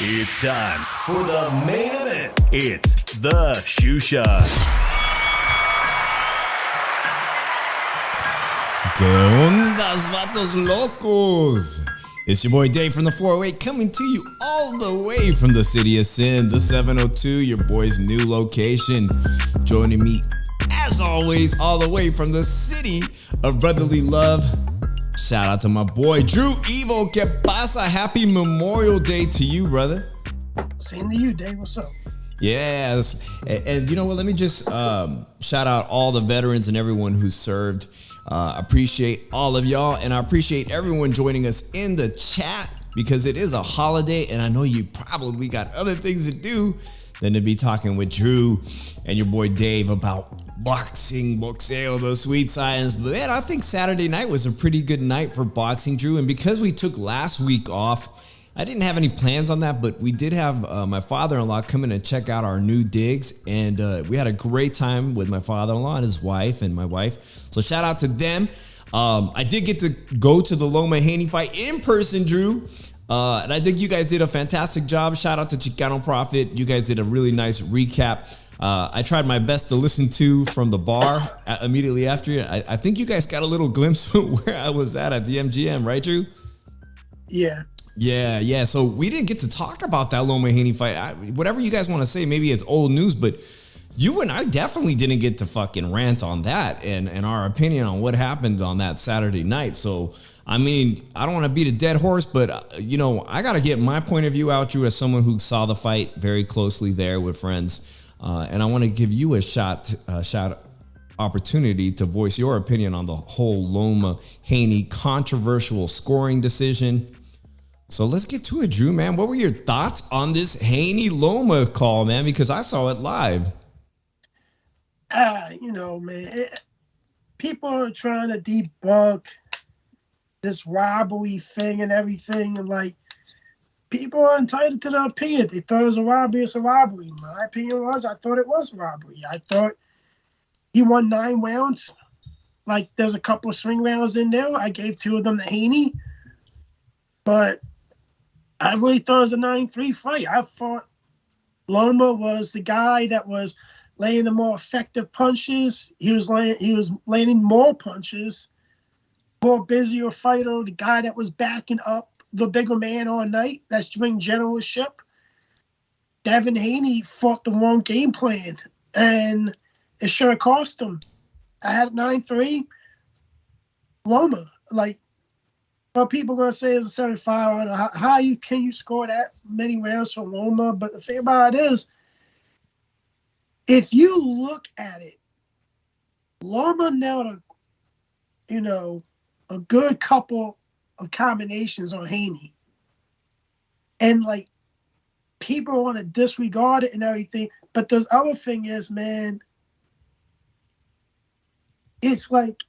It's time for the main event. It's the Shoe Shot. ¿Qué ondas, vatos locos? It's your boy Dave from the 408 coming to you all the way from the city of sin, the 702, your boy's new location. Joining me, as always, all the way from the city of brotherly love. Shout out to my boy Drew Evo. Que pasa? Happy Memorial Day to you, brother. Same to you, Dave. What's up? Yes. And you know what? Let me just shout out all the veterans and everyone who served. Appreciate all of y'all, and I appreciate everyone joining us in the chat because it is a holiday, and I know you probably got other things to do than to be talking with Drew and your boy Dave about boxing, boxeo, those sweet science. But man, I think Saturday night was a pretty good night for boxing, Drew. And because we took last week off, I didn't have any plans on that, but we did have my father-in-law come in and check out our new digs, and we had a great time with my father-in-law and his wife and my wife. So shout out to them. I did get to go to the Loma Haney fight in person, Drew. And I think you guys did a fantastic job. Shout out to Chicano Prophet. You guys did a really nice recap. I tried my best to listen to from the bar immediately after it. I think you guys got a little glimpse of where I was at the MGM, right, Drew? Yeah. Yeah. So we didn't get to talk about that Loma Haney fight. Whatever you guys want to say, maybe it's old news, but you and I definitely didn't get to fucking rant on that and our opinion on what happened on that Saturday night. So, I mean, I don't want to beat a dead horse, but, I got to get my point of view out, Drew, as someone who saw the fight very closely there with friends. And I want to give you a shot opportunity to voice your opinion on the whole Loma Haney controversial scoring decision. So let's get to it, Drew, man. What were your thoughts on this Haney Loma call, man? Because I saw it live. Man, people are trying to debunk this robbery thing and everything, and like, people are entitled to their opinion. They thought it was a robbery. It's a robbery. My opinion was, I thought it was a robbery. I thought he won 9 rounds. Like, there's a couple of swing rounds in there. I gave 2 of them to Haney. But I really thought it was a 9-3 fight. I thought Loma was the guy that was laying the more effective punches. He was landing more punches, more busier fighter, the guy that was backing up the bigger man all night. That's doing generalship. Devin Haney fought the wrong game plan, and it should have cost him. I had 9-3. Loma, but people are going to say it's a 75. I don't know how can you score that many rounds for Loma? But the thing about it is, if you look at it, Loma nailed a good couple of combinations on Haney. And people want to disregard it and everything. But the other thing is, man, it's like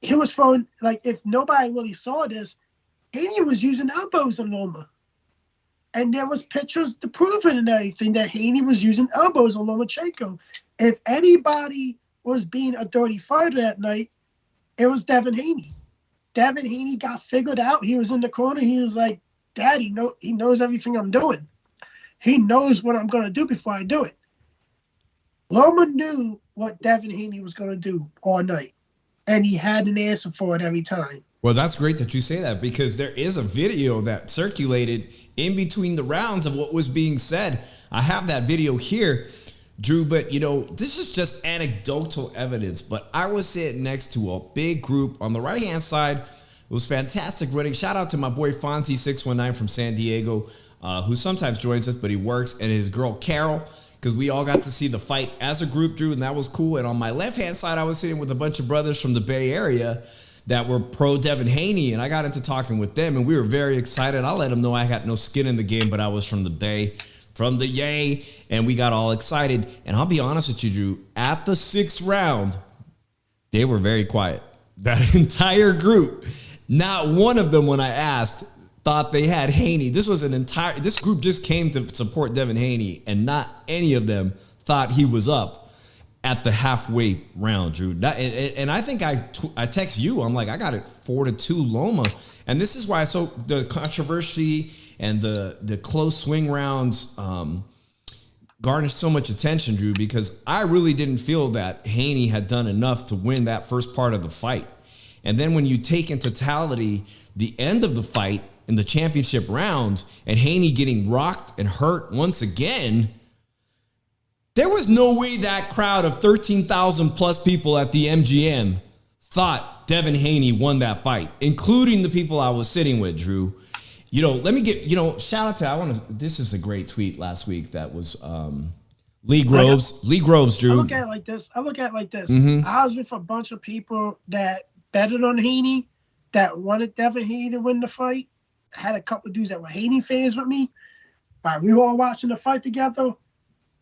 he was throwing, if nobody really saw this, Haney was using elbows on Loma. And there was pictures to prove it and everything that Haney was using elbows on Lomachenko. If anybody was being a dirty fighter that night, it was Devin Haney. Devin Haney got figured out. He was in the corner. He was like, Dad, he knows everything I'm doing. He knows what I'm going to do before I do it. Loma knew what Devin Haney was going to do all night. and he had an answer for it every time. Well, that's great that you say that, because there is a video that circulated in between the rounds of what was being said. I have that video here, Drew, but this is just anecdotal evidence. But I was sitting next to a big group on the right-hand side. It was fantastic running. Shout out to my boy Fonzie619 from San Diego, who sometimes joins us, but he works, and his girl Carol, because we all got to see the fight as a group, Drew, and that was cool. And on my left-hand side, I was sitting with a bunch of brothers from the Bay Area that were pro Devin Haney, and I got into talking with them, and we were very excited. I let them know I got no skin in the game, but I was from the Bay, from the Yay, and we got all excited. And I'll be honest with you, Drew, at the 6th round, they were very quiet. That entire group, not one of them, when I asked, thought they had Haney. This group just came to support Devin Haney, and not any of them thought he was up at the halfway round, Drew. And I think I text you. I'm like, I got it 4-2 Loma. And this is why the controversy and the close swing rounds garnished so much attention, Drew, because I really didn't feel that Haney had done enough to win that first part of the fight. And then when you take in totality the end of the fight in the championship rounds and Haney getting rocked and hurt once again, there was no way that crowd of 13,000 plus people at the MGM thought Devin Haney won that fight, including the people I was sitting with, Drew. Let me get, shout out to, this is a great tweet last week that was Lee Groves. Lee Groves, Drew. I look at it like this. Mm-hmm. I was with a bunch of people that betted on Haney, that wanted Devin Haney to win the fight. I had a couple of dudes that were Haney fans with me. While we were all watching the fight together,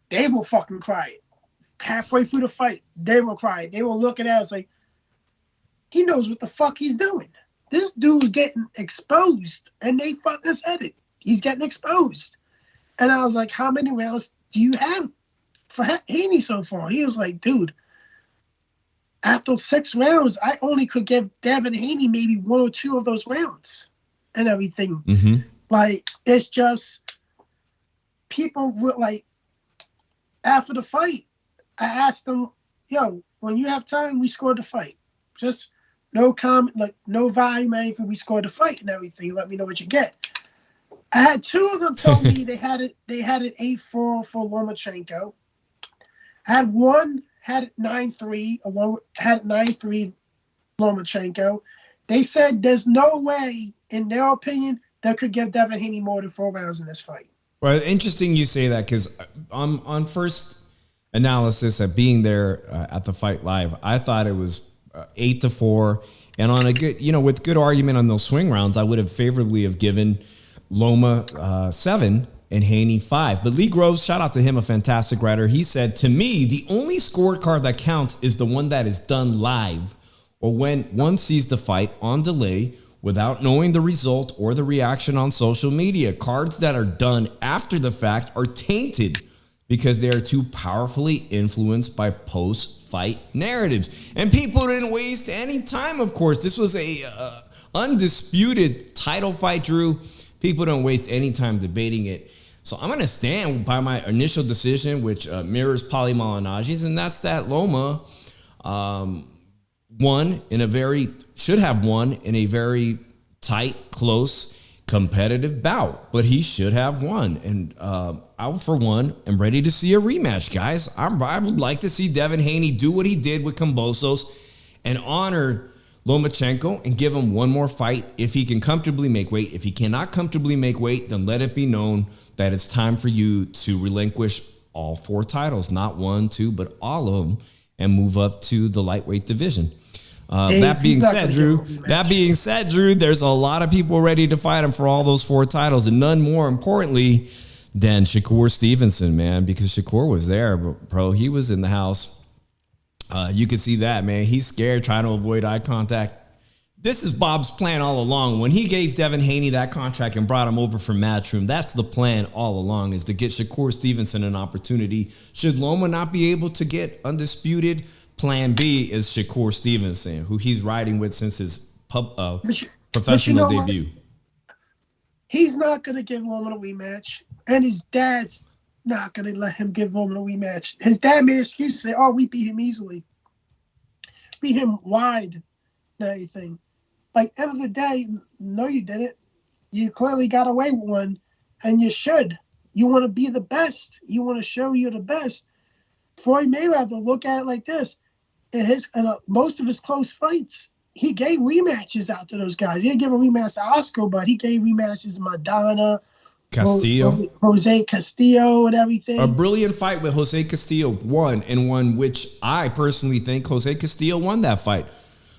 they were fucking crying. Halfway through the fight, they were crying. They were looking at us like, he knows what the fuck he's doing. This dude's getting exposed, and they fucking said it. He's getting exposed. And I was like, how many rounds do you have for Haney so far? He was like, dude, after 6 rounds, I only could give Devin Haney maybe 1 or 2 of those rounds and everything. Mm-hmm. Like, it's just, people were like, after the fight, I asked them, when you have time, we scored the fight. Just no comment, like no volume, anything. We scored the fight and everything. Let me know what you get. I had 2 of them tell me they had it 8-4 for Lomachenko. I had one had it 9-3, had it 9-3 Lomachenko. They said there's no way, in their opinion, that could give Devin Haney more than 4 rounds in this fight. Well, interesting you say that, because on first analysis at being there at the fight live, I thought it was 8-4, and on a good, with good argument on those swing rounds, I would have favorably have given Loma 7 and Haney 5. But Lee Groves, shout out to him, a fantastic writer. He said, to me, the only scorecard that counts is the one that is done live, or when one sees the fight on delay without knowing the result or the reaction on social media. Cards that are done after the fact are tainted because they are too powerfully influenced by post-fight narratives. And people didn't waste any time, of course. This was a undisputed title fight, Drew. People don't waste any time debating it. So I'm going to stand by my initial decision, which mirrors Paulie Malignaggi's, and that's that Loma should have won in a very tight, close, competitive bout, but he should have won. And I, for one, am ready to see a rematch, guys. I would like to see Devin Haney do what he did with Kambosos and honor Lomachenko and give him one more fight if he can comfortably make weight. If he cannot comfortably make weight, then let it be known that it's time for you to relinquish all 4 titles, not 1, 2, but all of them, and move up to the lightweight division. That being said, Drew, there's a lot of people ready to fight him for all those 4 titles, and none more importantly than Shakur Stevenson, man, because Shakur was there, bro. He was in the house. You can see that, man. He's scared, trying to avoid eye contact. This is Bob's plan all along. When he gave Devin Haney that contract and brought him over from Matchroom, that's the plan all along, is to get Shakur Stevenson an opportunity. Should Loma not be able to get undisputed, plan B is Shakur Stevenson, who he's riding with since his professional debut. He's not going to give Loma a rematch, and his dad's not going to let him give Loma a rematch. His dad made an excuse to say, we beat him easily. beat him wide and everything. Like, end of the day, no, you didn't. You clearly got away with one, and you should. You want to be the best. You want to show you're the best. Floyd Mayweather, look at it like this. In most of his close fights, he gave rematches out to those guys. He didn't give a rematch to Oscar, but he gave rematches to Madonna, Castillo. Jose Castillo and everything. A brilliant fight with Jose Castillo won, and one which I personally think Jose Castillo won that fight.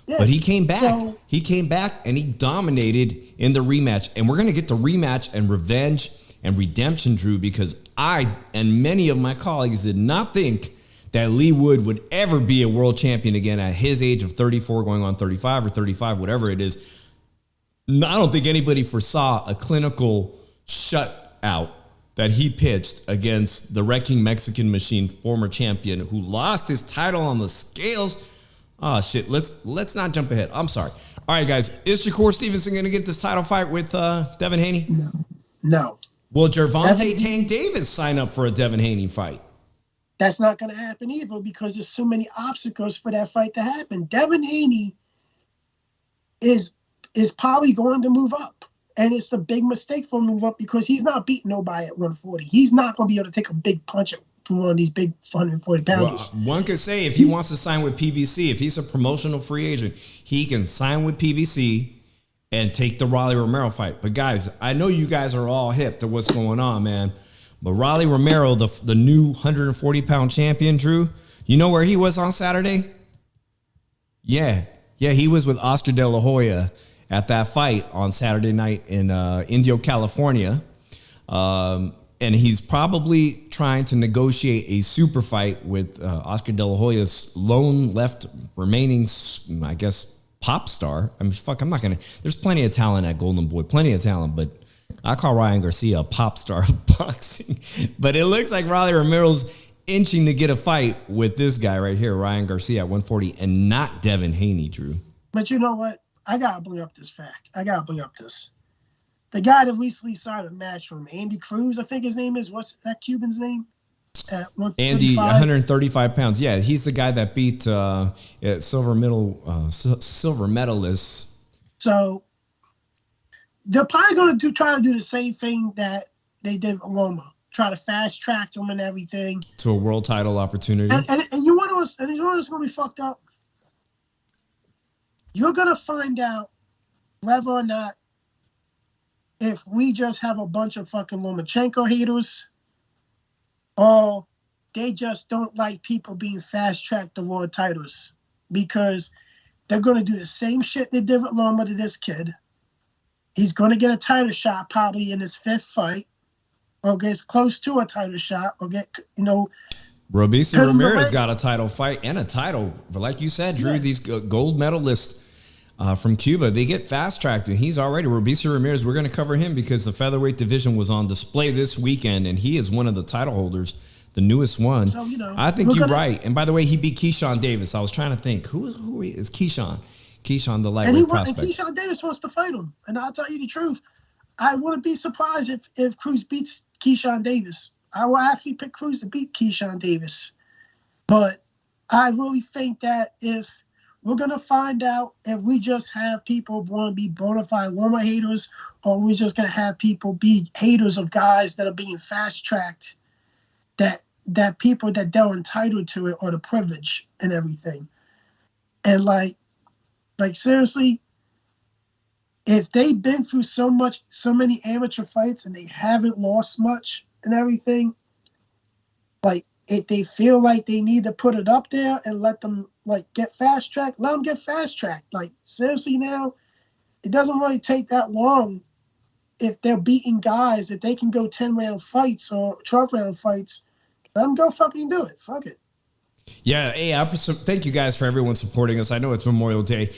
Yeah. But he came back. He came back and he dominated in the rematch. And we're going to get the rematch and revenge and redemption, Drew, because I and many of my colleagues did not think that Lee Wood would ever be a world champion again at his age of 34, going on 35 or 35, whatever it is. I don't think anybody foresaw a clinical shutout that he pitched against the wrecking Mexican Machine, former champion, who lost his title on the scales. Oh, shit. Let's not jump ahead. I'm sorry. All right, guys. Is Shakur Stevenson going to get this title fight with Devin Haney? No. Will Gervonta Tank Davis sign up for a Devin Haney fight? That's not going to happen either because there's so many obstacles for that fight to happen. Devin Haney is probably going to move up. And it's a big mistake for him to move up because he's not beating nobody at 140. He's not going to be able to take a big punch from one of these big 140 pounders. Well, one could say if he wants to sign with PBC, if he's a promotional free agent, he can sign with PBC and take the Rolly Romero fight. But guys, I know you guys are all hip to what's going on, man. But Rolly Romero, the new 140-pound champion, Drew, you know where he was on Saturday? Yeah, he was with Oscar De La Hoya at that fight on Saturday night in Indio, California. And he's probably trying to negotiate a super fight with Oscar De La Hoya's lone left remaining, I guess, pop star. I mean, I'm not going to. There's plenty of talent at Golden Boy, plenty of talent, but I call Ryan Garcia a pop star of boxing. But it looks like Rolly Romero's inching to get a fight with this guy right here, Ryan Garcia at 140, and not Devin Haney, Drew. But you know what? I got to bring up this fact. The guy that recently signed a match from Andy Cruz, I think his name is. What's that Cuban's name? Andy, 135 pounds. Yeah, he's the guy that beat silver medalist. So they're probably going to try to do the same thing that they did with Loma. Try to fast track him and everything to a world title opportunity. And you want what's going to be fucked up? You're going to find out whether or not if we just have a bunch of fucking Lomachenko haters or they just don't like people being fast-tracked to world titles because they're going to do the same shit they did with Loma to this kid. He's going to get a title shot probably in his fifth fight or gets close to a title shot or Robeisy Ramirez got a title fight and a title. But like you said, Drew, these gold medalists from Cuba, they get fast-tracked, and he's already Robeisy Ramirez. We're going to cover him because the featherweight division was on display this weekend, and he is one of the title holders, the newest one. So, I think you're right. And by the way, he beat Keyshawn Davis. I was trying to think, who is Keyshawn? Keyshawn, the lightweight prospect. And Keyshawn Davis wants to fight him. And I'll tell you the truth, I wouldn't be surprised if Cruz beats Keyshawn Davis. I will actually pick Cruz to beat Keyshawn Davis. But I really think that if we're going to find out if we just have people want to be bona fide Loma haters or we're just going to have people be haters of guys that are being fast-tracked, that people that they're entitled to it or the privilege and everything. And like seriously, if they've been through so many amateur fights and they haven't lost much and everything, like if they feel like they need to put it up there and let them get fast tracked, let them get fast tracked. Like seriously now, it doesn't really take that long if they're beating guys, if they can go 10-round fights or 12-round fights, let them go fucking do it. Fuck it. Yeah, hey, thank you guys for everyone supporting us. I know it's Memorial Day.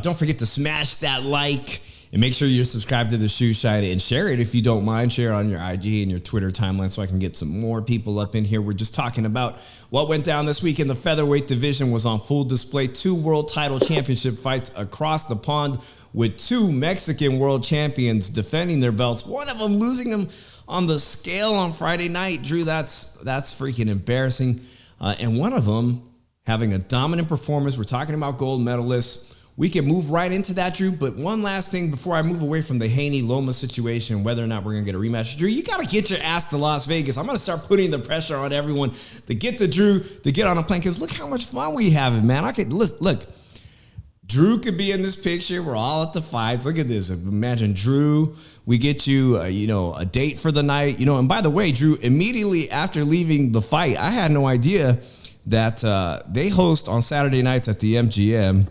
Don't forget to smash that like and make sure you're subscribed to the Shoe Shine and share it if you don't mind. Share it on your IG and your Twitter timeline so I can get some more people up in here. We're just talking about what went down this week in the featherweight division. Was on full display. 2 world title championship fights across the pond with 2 Mexican world champions defending their belts. One of them losing them on the scale on Friday night. Drew, that's freaking embarrassing. And one of them having a dominant performance. We're talking about gold medalists. We can move right into that, Drew. But one last thing before I move away from the Haney-Loma situation, whether or not we're going to get a rematch. Drew, you got to get your ass to Las Vegas. I'm going to start putting the pressure on everyone to get to Drew, to get on a plane. Because look how much fun we having, man. Look. Drew could be in this picture. We're all at the fights. Look at this. Imagine Drew. We get you, a date for the night. And by the way, Drew, immediately after leaving the fight, I had no idea that they host on Saturday nights at the MGM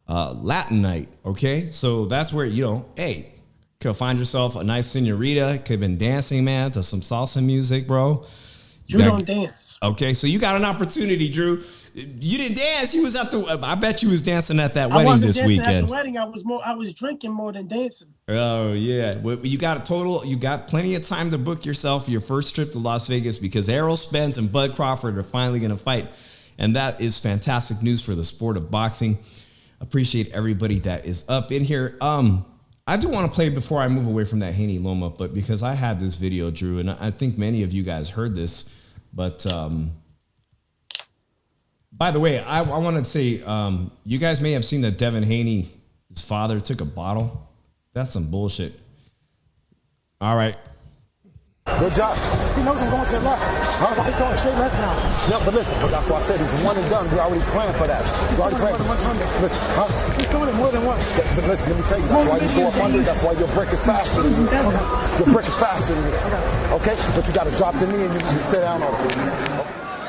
Latin night. Okay, so that's where hey, could find yourself a nice senorita. Could have been dancing, man, to some salsa music, bro. Drew don't dance. Okay, so you got an opportunity, Drew. You didn't dance. You was at the. I bet you was dancing at that wedding this weekend. At the wedding, I was drinking more than dancing. Oh yeah, well, you got plenty of time to book yourself your first trip to Las Vegas because Errol Spence and Bud Crawford are finally going to fight, and that is fantastic news for the sport of boxing. Appreciate everybody that is up in here. I do want to play before I move away from that Haney-Loma, but because I had this video, Drew, and I think many of you guys heard this, but. By the way, I wanted to say, you guys may have seen that Devin Haney, his father, took a bottle. That's some bullshit. All right. Good job. He knows I'm going to the left. Huh? Why he going straight left now? No, but listen, but that's why I said he's one and done. We're already planning for that. We're already planning. Listen, huh? He's doing it more than once. But listen, let me tell you, that's why you go up under. That's why your brick is faster. Your brick is faster than this. Okay? But you got to drop the knee and you sit down on it.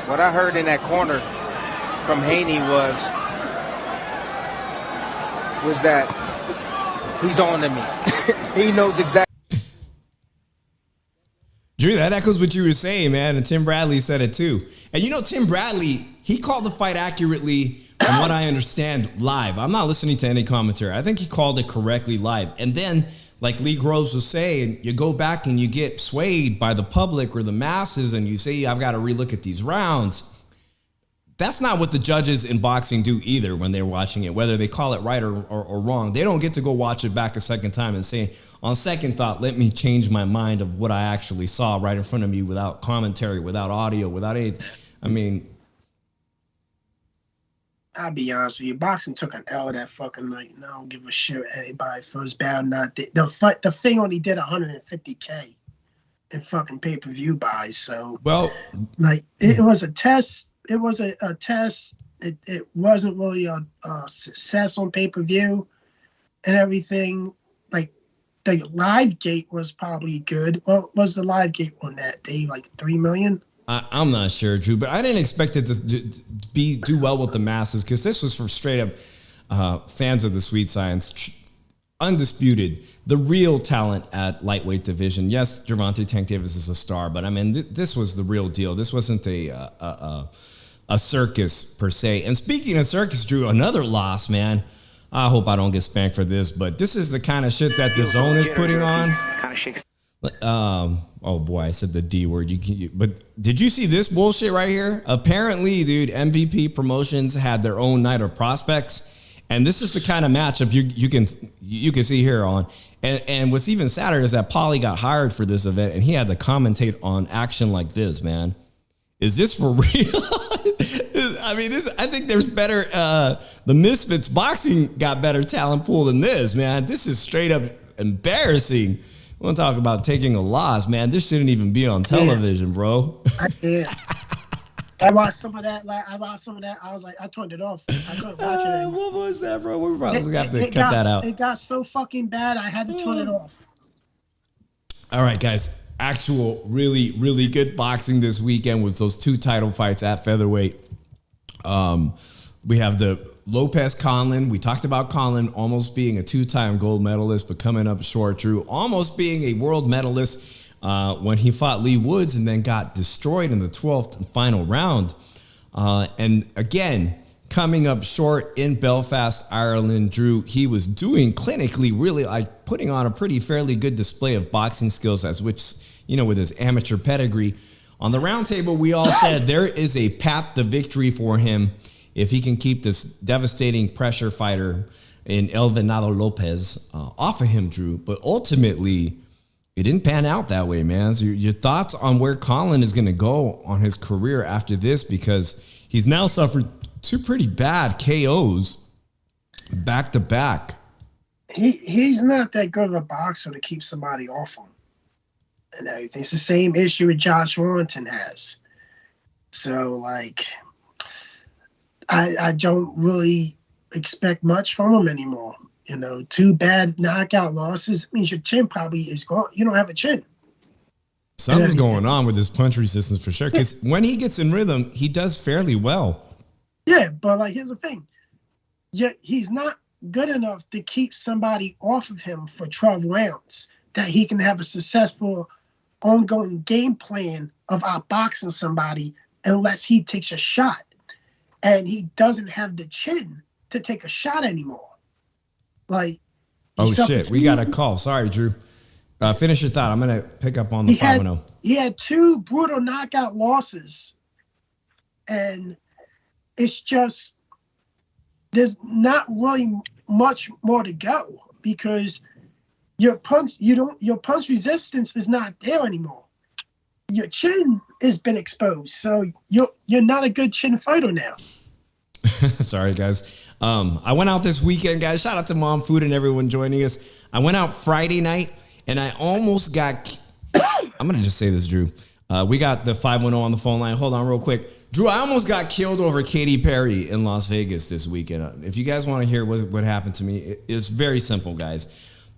What I heard in that corner from Haney was that he's on to me. He knows exactly. Drew, that echoes what you were saying, man. And Tim Bradley said it too. And Tim Bradley, he called the fight accurately, from what I understand, live. I'm not listening to any commentary. I think he called it correctly live. And then, like Lee Groves was saying, you go back and you get swayed by the public or the masses and you say, I've got to relook at these rounds. That's not what the judges in boxing do either when they're watching it, whether they call it right or wrong. They don't get to go watch it back a second time and say, on second thought, let me change my mind of what I actually saw right in front of me without commentary, without audio, without anything. I mean, I'll be honest with you. Boxing took an L that fucking night, and I don't give a shit what anybody feels bad or not. The thing only did 150K in fucking pay-per-view buys. So, well, like, it was a test. It was a test. It wasn't really a success on pay-per-view and everything. Like, the live gate was probably good. What was the live gate on that day? Like 3 million? I'm not sure, Drew, but I didn't expect it to do well with the masses because this was for straight up fans of the sweet science. Undisputed, the real talent at lightweight division. Yes, Gervonta Tank Davis is a star, but I mean, this was the real deal. This wasn't a circus per se. And speaking of circus, Drew, another loss, man. I hope I don't get spanked for this, but this is the kind of shit that the zone is putting on. Kind of shakes. Oh boy, I said the D word. But did you see this bullshit right here? Apparently, dude, MVP Promotions had their own night of prospects. And this is the kind of matchup you can see here on. And what's even sadder is that Paulie got hired for this event and he had to commentate on action like this, man. Is this for real? I mean, I think there's better, the Misfits boxing got better talent pool than this, man. This is straight up embarrassing. We want to talk about taking a loss, man. This shouldn't even be on television, bro. I watched some of that. I was like, I turned it off. I couldn't watch it anymore. What was that, bro? We probably have to cut that out. It got so fucking bad, I had to turn it off. All right, guys. Actual really, really good boxing this weekend with those 2 title fights at featherweight. We have the Lopez-Conlon. We talked about Conlon almost being a 2-time gold medalist, but coming up short, Drew. Almost being a world medalist when he fought Lee Woods and then got destroyed in the 12th and final round. And again, coming up short in Belfast, Ireland, Drew, he was doing clinically really like putting on a pretty fairly good display of boxing skills, as which, with his amateur pedigree. On the roundtable, we all said there is a path to victory for him if he can keep this devastating pressure fighter in El Venado Lopez off of him, Drew. But ultimately, it didn't pan out that way, man. So your thoughts on where Conlon is going to go on his career after this, because he's now suffered two pretty bad KOs back to back. He's not that good of a boxer to keep somebody off him and everything. It's the same issue that Josh Warrington has. So, like, I don't really expect much from him anymore. You know, two bad knockout losses means your chin probably is gone. You don't have a chin. Something's going on with his punch resistance for sure. Because when he gets in rhythm, he does fairly well. Yeah, but like, here's the thing. Yet he's not good enough to keep somebody off of him for 12 rounds that he can have a successful ongoing game plan of outboxing somebody unless he takes a shot. And he doesn't have the chin to take a shot anymore. Like, oh shit, we got a call. Sorry, Drew. Finish your thought. I'm gonna pick up on the 5-0. He had two brutal knockout losses, and it's just there's not really much more to go because your punch resistance is not there anymore. Your chin has been exposed, so you're not a good chin fighter now. Sorry, guys. I went out this weekend, guys. Shout out to Mom Food and everyone joining us. I went out Friday night, and I almost got... I'm going to just say this, Drew. We got the 510 on the phone line. Hold on real quick. Drew, I almost got killed over Katy Perry in Las Vegas this weekend. If you guys want to hear what happened to me, it's very simple, guys.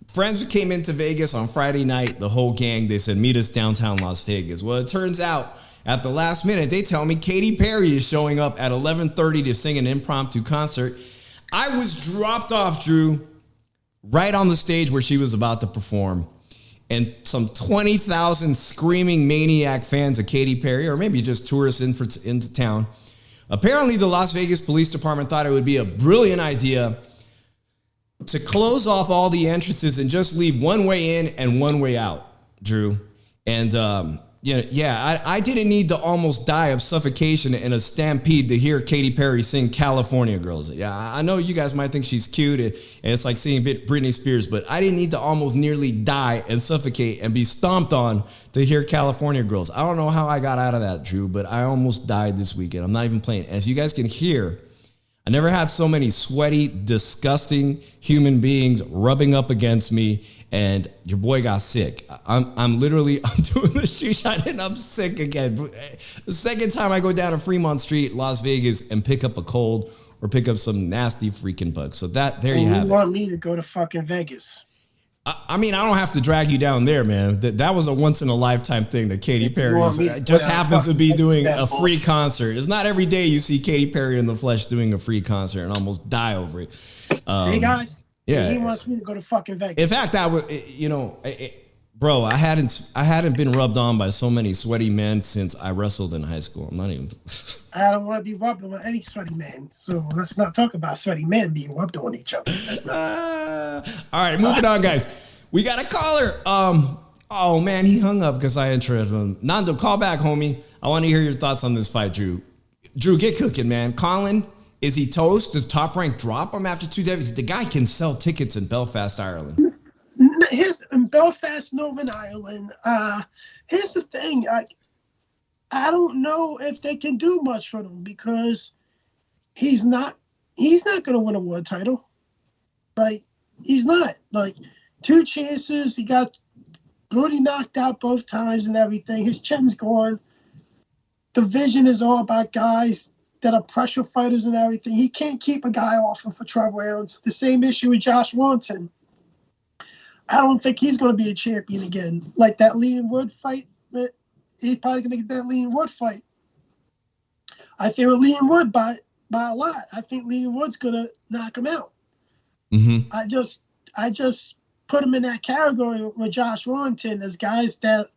Friends came into Vegas on Friday night, the whole gang. They said, meet us downtown Las Vegas. Well, it turns out at the last minute, they tell me Katy Perry is showing up at 11:30 to sing an impromptu concert. I was dropped off, Drew, right on the stage where she was about to perform. And some 20,000 screaming maniac fans of Katy Perry, or maybe just tourists into town. Apparently, the Las Vegas Police Department thought it would be a brilliant idea to close off all the entrances and just leave one way in and one way out, Drew. And I didn't need to almost die of suffocation in a stampede to hear Katy Perry sing California Girls. Yeah, I know you guys might think she's cute and it's like seeing Britney Spears, but I didn't need to almost nearly die and suffocate and be stomped on to hear California Girls. I don't know how I got out of that, Drew, but I almost died this weekend. I'm not even playing. As you guys can hear, I never had so many sweaty, disgusting human beings rubbing up against me, and your boy got sick. I'm doing the shoe shot and I'm sick again. The second time I go down to Fremont Street, Las Vegas, and pick up a cold or pick up some nasty freaking bug. So there you have it. You want me to go to fucking Vegas? I mean, I don't have to drag you down there, man. That was a once in a lifetime thing that Katy Perry just happens to be doing a free concert. It's not every day you see Katy Perry in the flesh doing a free concert and almost die over it. See, guys? Yeah. He wants me to go to fucking Vegas. In fact, bro, I hadn't been rubbed on by so many sweaty men since I wrestled in high school. I'm not even. I don't want to be rubbed on any sweaty man. So let's not talk about sweaty men being rubbed on each other. That's not. All right, moving on, guys. We got a caller. Oh man, he hung up because I interrupted him. Nando, call back, homie. I want to hear your thoughts on this fight, Drew. Drew, get cooking, man. Colin, is he toast? Does Top Rank drop him after 2 days? The guy can sell tickets in Belfast, Ireland. In Belfast, Northern Ireland. Here's the thing. I don't know if they can do much for him because he's not going to win a world title. Like, he's not. Like, 2 chances. He got brutally knocked out both times and everything. His chin's gone. The vision is all about guys that are pressure fighters and everything. He can't keep a guy off him for 12 rounds. The same issue with Josh Warrington. I don't think he's going to be a champion again. Like that Leon Wood fight, he's probably going to get that Leon Wood fight. I favor Leon Wood by a lot. I think Leon Wood's going to knock him out. Mm-hmm. I just put him in that category with Josh Warrington as guys that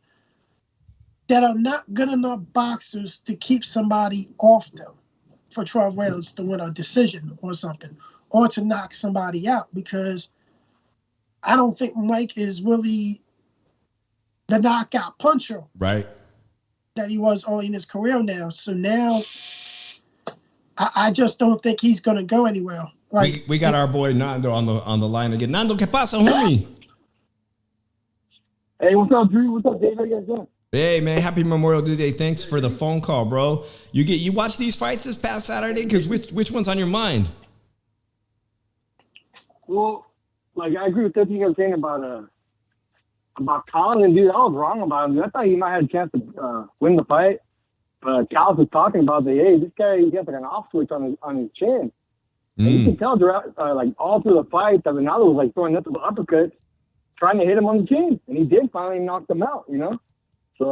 are not good enough boxers to keep somebody off them for 12 rounds to win a decision or something, or to knock somebody out, because I don't think Mike is really the knockout puncher, right, that he was early in his career now. So now I just don't think he's going to go anywhere. Like, we got our boy Nando on the line again. Nando, ¿qué pasa, homie? Hey, what's up, Drew? What's up, Dave? How you guys doing? Hey man, happy Memorial Day! Thanks for the phone call, bro. You watch these fights this past Saturday? Because which one's on your mind? Well, like I agree with everything you were saying about Colin, dude. I was wrong about him. I thought he might have a chance to win the fight. But Cal was talking about hey, this guy, he has like an off switch on his chin. And you can tell throughout, like all through the fight, that Ronaldo was like throwing nothing but uppercuts, trying to hit him on the chin, and he did finally knock him out. So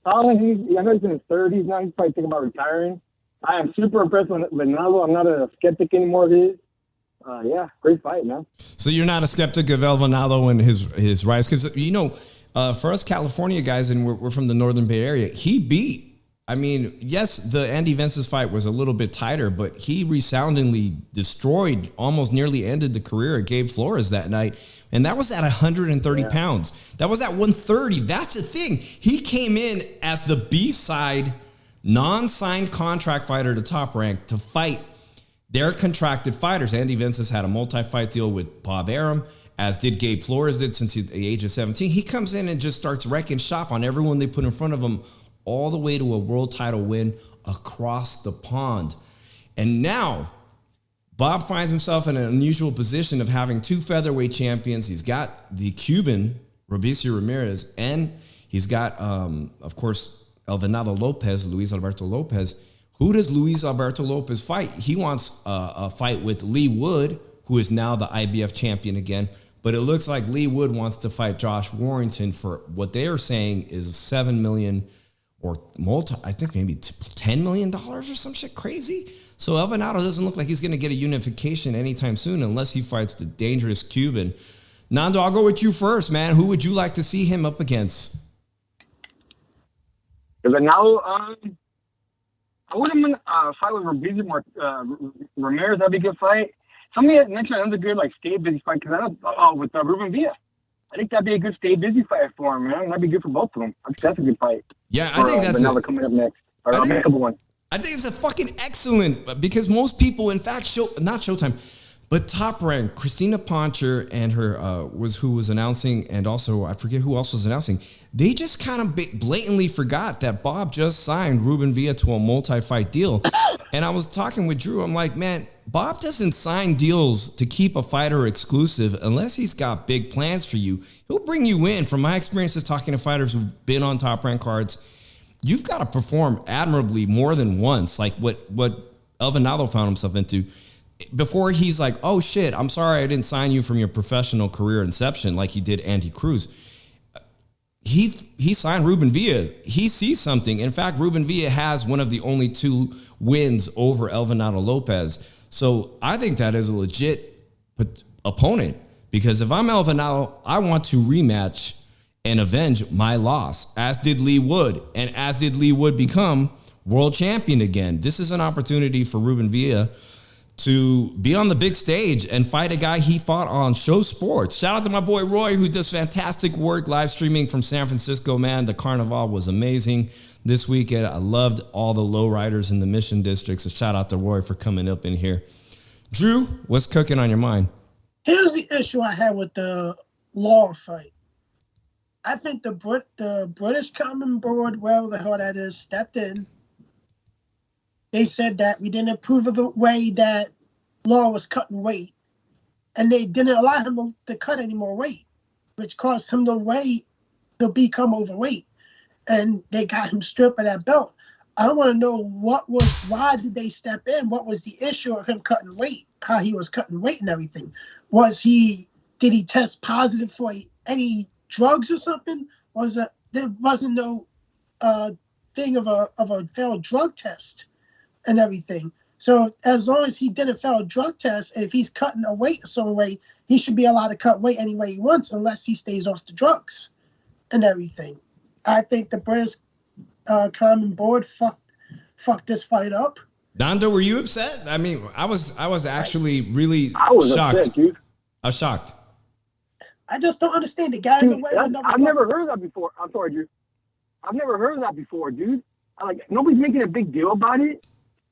Colin, I know he's in his 30s now. He's probably thinking about retiring. I am super impressed with Ronaldo. I'm not a skeptic anymore of his. Yeah, great fight, man. So you're not a skeptic of El Venado and his rise? Because, for us California guys, and we're from the Northern Bay Area, he beat. I mean, yes, the Andy Vences fight was a little bit tighter, but he resoundingly destroyed, almost nearly ended the career of Gabe Flores that night. And that was at 130 pounds. That was at 130. That's the thing. He came in as the B-side, non-signed contract fighter to Top Rank to fight their contracted fighters. Andy Vences had a multi-fight deal with Bob Arum, as did Gabe Flores did since the age of 17. He comes in and just starts wrecking shop on everyone they put in front of him, all the way to a world title win across the pond. And now Bob finds himself in an unusual position of having two featherweight champions. He's got the Cuban, Robeisio Ramirez, and he's got, of course, El Venado Lopez, Luis Alberto Lopez. Who does Luis Alberto Lopez fight? He wants a fight with Lee Wood, who is now the IBF champion again. But it looks like Lee Wood wants to fight Josh Warrington for what they are saying is $7 million or I think maybe $10 million or some shit crazy. So El Venado doesn't look like he's going to get a unification anytime soon unless he fights the dangerous Cuban. Nando, I'll go with you first, man. Who would you like to see him up against? Now, I wouldn't fight with Robeisio Ramirez. That'd be a good fight. Somebody had mentioned another good stay busy fight because I know with Ruben Villa. I think that'd be a good stay busy fight for him, man. That'd be good for both of them. I think that's a good fight. Yeah, I think that's another coming up next. I think one. I think it's a fucking excellent because most people, in fact, not Showtime, but Top Rank, Christina Poncher and her who was announcing, and also I forget who else was announcing. They just kind of blatantly forgot that Bob just signed Ruben Villa to a multi-fight deal. And I was talking with Drew. I'm like, man, Bob doesn't sign deals to keep a fighter exclusive unless he's got big plans for you. He'll bring you in. From my experiences talking to fighters who've been on Top Rank cards, you've got to perform admirably more than once, like what El Venado found himself into, before he's like, oh shit, I'm sorry I didn't sign you from your professional career inception like he did Andy Cruz. He signed Ruben Villa. He sees something. In fact, Ruben Villa has one of the only two wins over El Venado Lopez. So I think that is a legit opponent, because if I'm El Venado, I want to rematch and avenge my loss, as did Lee Wood, and as did Lee Wood become world champion again. This is an opportunity for Ruben Villa to be on the big stage and fight a guy he fought on Show Sports. Shout out to my boy Roy, who does fantastic work live streaming from San Francisco, man. The Carnival was amazing this weekend. I loved all the lowriders in the Mission District, so shout out to Roy for coming up in here. Drew, what's cooking on your mind? Here's the issue I had with the Law fight. I think the British Common Board, wherever the hell that is, stepped in. They said that we didn't approve of the way that Law was cutting weight, and they didn't allow him to cut any more weight, which caused him to become overweight, and they got him stripped of that belt. I want to know why did they step in? What was the issue of him cutting weight? How he was cutting weight and everything? Did he test positive for any drugs or something? There wasn't no thing of a failed drug test and everything. So as long as he didn't fail a drug test, and if he's cutting a weight a certain way, he should be allowed to cut weight any way he wants, unless he stays off the drugs and everything. I think the British Common Board fucked this fight up. Nando, were you upset? I mean, I was actually really shocked. Upset, dude. I was shocked. I just don't understand the guy in the way. I've never heard of that before. I'm sorry, Drew. I've never heard of that before, dude. Nobody's making a big deal about it.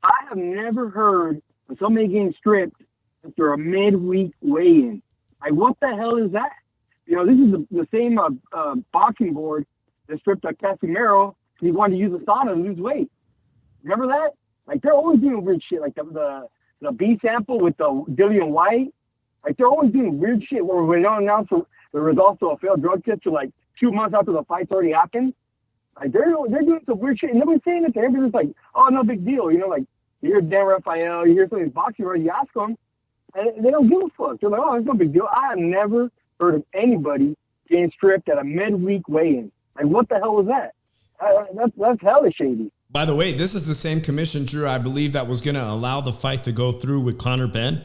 I have never heard of somebody getting stripped after a midweek weigh-in. What the hell is that? This is the same boxing board that stripped Casimiro. He wanted to use the sauna to lose weight. Remember that? Like, they're always doing weird shit. Like the B sample with the Dillian White. Like, they're always doing weird shit where we don't announce the results of a failed drug test till like 2 months after the fight's already happened. Like, they're doing some weird shit. And nobody's saying it. Everybody's like, oh, no big deal. You know, like, you hear Dan Raphael, you hear some of these boxing where you ask them, and they don't give a fuck. They're like, oh, it's no big deal. I have never heard of anybody getting stripped at a midweek weigh-in. Like, what the hell was that? That's hella shady. By the way, this is the same commission, Drew, I believe, that was going to allow the fight to go through with Conor Benn.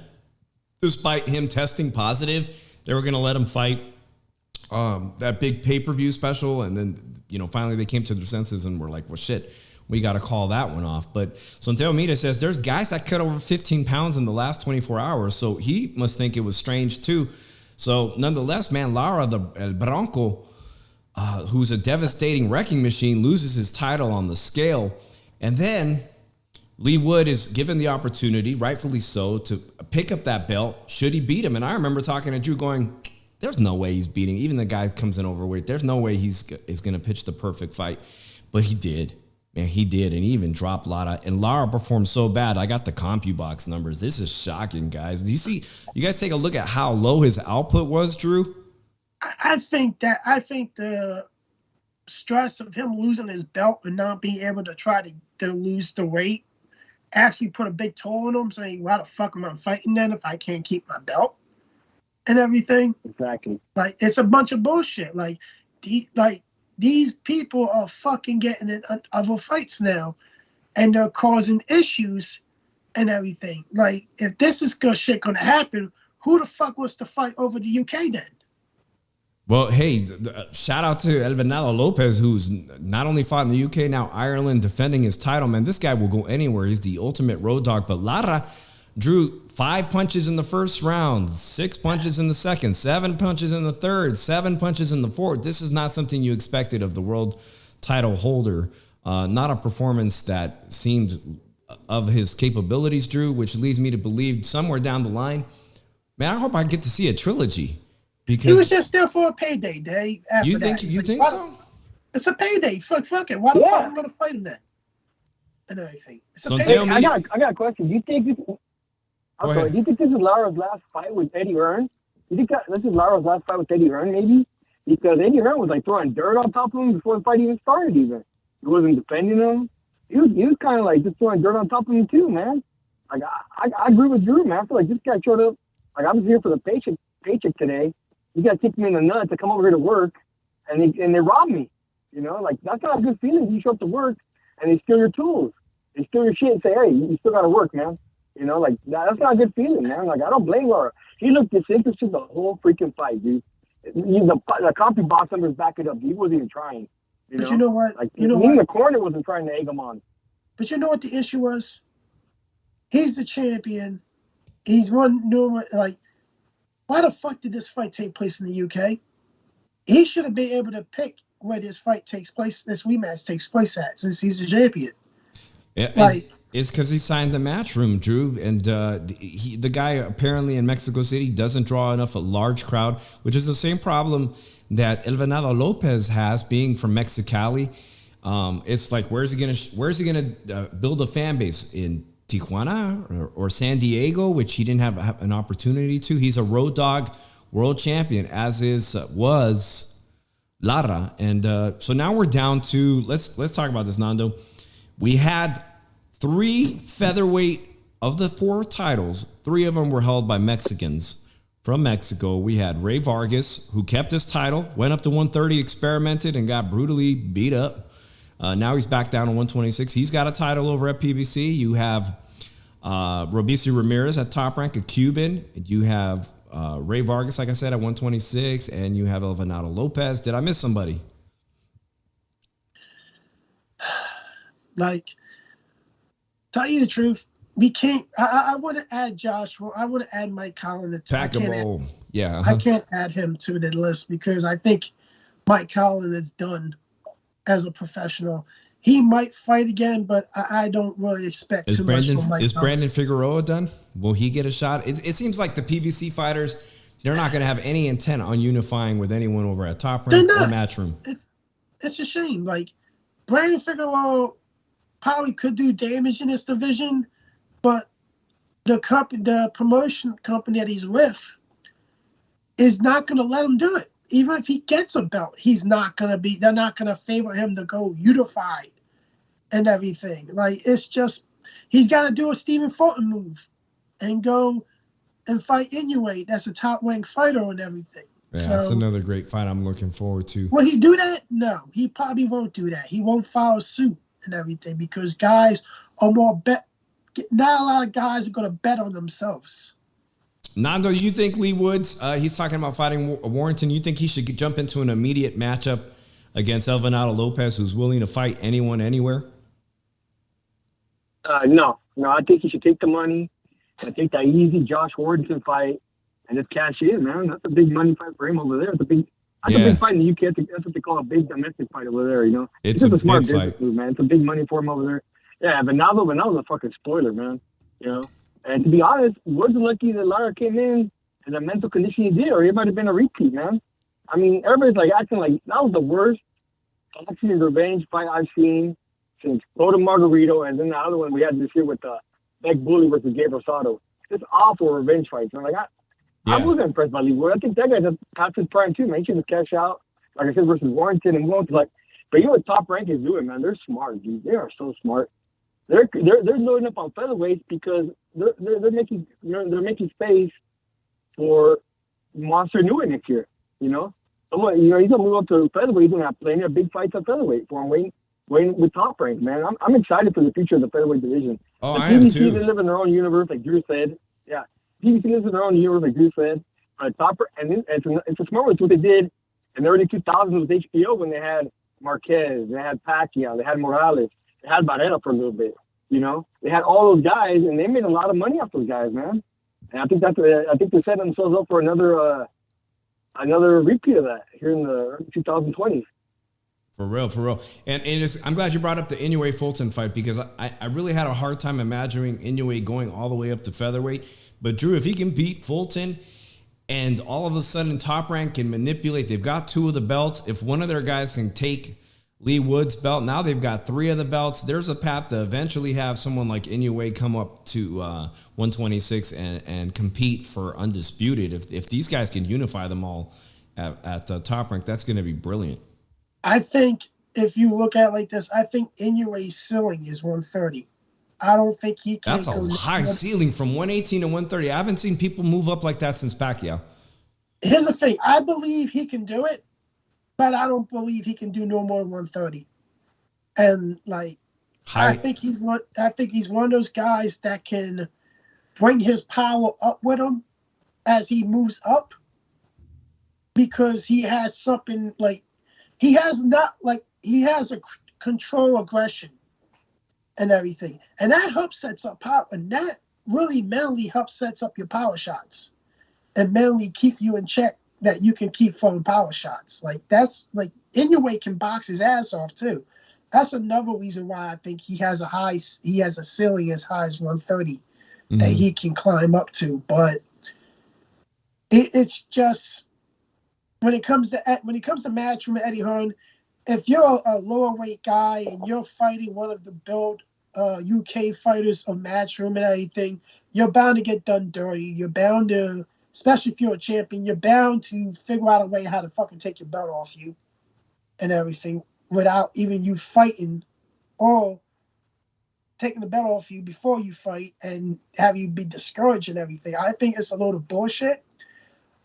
Despite him testing positive, they were going to let him fight that big pay-per-view special. And then, you know, finally they came to their senses and were like, well, shit, we got to call that one off. But Santiago Mita says there's guys that cut over 15 pounds in the last 24 hours. So he must think it was strange too. So nonetheless, man, Lara, El Bronco, who's a devastating wrecking machine, loses his title on the scale. And then Lee Wood is given the opportunity, rightfully so, to pick up that belt should he beat him. And I remember talking to Drew going, there's no way he's beating. Even the guy comes in overweight. There's no way he's going to pitch the perfect fight. But he did. Man, he did. And he even dropped Lara. And Lara performed so bad. I got the CompuBox numbers. This is shocking, guys. Do you guys take a look at how low his output was, Drew? I think the stress of him losing his belt and not being able to try to lose the weight actually put a big toll on him, saying, why the fuck am I fighting then if I can't keep my belt and everything? Exactly. Like, it's a bunch of bullshit. Like these people are fucking getting in other fights now, and they're causing issues and everything. Like, if this is shit gonna happen, who the fuck wants to fight over the UK then? Well, hey, shout out to El Venado Lopez, who's not only fought in the UK, now Ireland, defending his title. Man, this guy will go anywhere. He's the ultimate road dog. But Lara drew 5 punches in the first round, 6 punches in the second, 7 punches in the third, 7 punches in the fourth. This is not something you expected of the world title holder. Not a performance that seemed of his capabilities, Drew, which leads me to believe somewhere down the line, man, I hope I get to see a trilogy. Because he was just there for a payday day. After you think that. you think so? It's a payday. Fuck it. Why the fuck am I gonna fight him then? And everything. It's a payday. I got a question. Do you think this? Do you think this is Lara's last fight with Eddie Hearn? You think this is Lara's last fight with Eddie Hearn, maybe? Because Eddie Hearn was like throwing dirt on top of him before the fight even started. Even he wasn't defending him. He was kind of like just throwing dirt on top of him too, man. Like I agree with Drew, man. I feel like this guy showed up. Like, I'm just here for the paycheck today. You got to kick me in the nuts to come over here to work, and they rob me. You know, like, that's not a good feeling. You show up to work, and they steal your tools. They steal your shit and say, hey, you still got to work, man. You know, like, that's not a good feeling, man. Like, I don't blame Lara. He looked disinterested the whole freaking fight, dude. The CompuBox numbers back it up. He wasn't even trying. But you know what? Like, you know even what? the corner wasn't trying to egg him on. But you know what the issue was? He's the champion. He's won numerous, like, why the fuck did this fight take place in the UK? He should have been able to pick where this fight takes place, this rematch takes place at, since he's the champion. Yeah, like, it's because he signed the Matchroom, Drew, and the guy apparently in Mexico City doesn't draw enough a large crowd, which is the same problem that El Venado Lopez has, being from Mexicali. It's like, where's he gonna build a fan base in Tijuana or San Diego, which he didn't have an opportunity to. He's a road dog world champion, as was Lara. And so now we're down to, let's talk about this, Nando. We had 3 featherweight of the 4 titles. 3 of them were held by Mexicans from Mexico. We had Ray Vargas, who kept his title, went up to 130, experimented, and got brutally beat up. Now he's back down to 126. He's got a title over at PBC. You have Robeisy Ramirez at Top Rank, a Cuban. You have Ray Vargas, like I said, at 126. And you have El Venado Lopez. Did I miss somebody? Like, tell you the truth, we can't. I want to add Josh. I want to add Mike Collins. Packable. Yeah. I can't add him to the list because I think Mike Collins is done as a professional. He might fight again, but I don't really expect too much from Mike Collins. Is Brandon Figueroa done? Will he get a shot? It seems like the PBC fighters, they're not going to have any intent on unifying with anyone over at Top Rank or Matchroom. it's a shame. Like, Brandon Figueroa probably could do damage in this division, but the promotion company that he's with is not going to let him do it. Even if he gets a belt, they're not going to favor him to go unified and everything. Like, it's just, he's got to do a Stephen Fulton move and go and fight Inoue. That's a top-ranked fighter and everything. Yeah, so, that's another great fight I'm looking forward to. Will he do that? No, he probably won't do that. He won't follow suit and everything because guys are more not a lot of guys are going to bet on themselves. Nando, you think Lee Woods, he's talking about fighting Warrington, you think he should jump into an immediate matchup against Elvinado Lopez, who's willing to fight anyone, anywhere? No, I think he should take the money and take that easy Josh Warrington fight and just cash in, man. That's a big money fight for him over there. That's a big fight in the UK. That's what they call a big domestic fight over there, you know? It's a smart big business fight. move, man. It's a big money for him over there. Yeah, but Naldo's a fucking spoiler, man, you know? And to be honest, Woods is lucky that Lara came in and the mental condition he did, or it might have been a repeat, man. I mean, everybody's like acting like that was the worst boxing and revenge fight I've seen since Rota Margarito, and then the other one we had this year with Beck Bully versus Gabe Rosado. It's awful revenge fights. Man. Like I wasn't impressed by Lee Wood. I think that guy's past his prime too, man. He should have cashed out, like I said, versus Warrington and Woods. Like, but you know what Top Rank is doing, man? They're smart, dude. They are so smart. They're loading up on featherweights because they're making space for Monster Inoue next year. You know, he's gonna move up to featherweight. He's gonna have plenty of big fights at featherweight for him. Waiting with Top Rank, man. I'm excited for the future of the featherweight division. Oh, the I am too. They live in their own universe, like Drew said. Yeah, PBC lives in their own universe, like Drew said. It's a smart one. It's what they did in the early 2000s with HBO when they had Marquez, they had Pacquiao, they had Morales, they had Barrera for a little bit. You know, they had all those guys, and they made a lot of money off those guys, man. And I think they're setting themselves up for another repeat of that here in the 2020s. For real. And I'm glad you brought up the Inoue Fulton fight because I really had a hard time imagining Inoue going all the way up to featherweight. But Drew, if he can beat Fulton and all of a sudden Top Rank can manipulate, they've got 2 of the belts. If one of their guys can take Lee Woods' belt, now they've got 3 of the belts. There's a path to eventually have someone like Inoue come up to 126 and compete for undisputed. If these guys can unify them all at Top Rank, that's going to be brilliant. I think if you look at it like this, I think Inoue's ceiling is 130. I don't think he can. That's a high ceiling from 118 to 130. I haven't seen people move up like that since Pacquiao. Here's the thing. I believe he can do it, but I don't believe he can do no more than 130. And like, I think he's one of those guys that can bring his power up with him as he moves up, because he has something like. He has a control aggression and everything. And that helps sets up power. And that really mentally helps sets up your power shots and mentally keep you in check that you can keep throwing power shots. Like, that's like Inoue can box his ass off too. That's another reason why I think he has a ceiling as high as 130 that he can climb up to. But it's just, when it comes to Matchroom, Eddie Hearn, if you're a lower weight guy and you're fighting one of the build UK fighters of Matchroom and everything, you're bound to get done dirty. You're bound to, especially if you're a champion, you're bound to figure out a way how to fucking take your belt off you and everything without even you fighting or taking the belt off you before you fight and have you be discouraged and everything. I think it's a load of bullshit.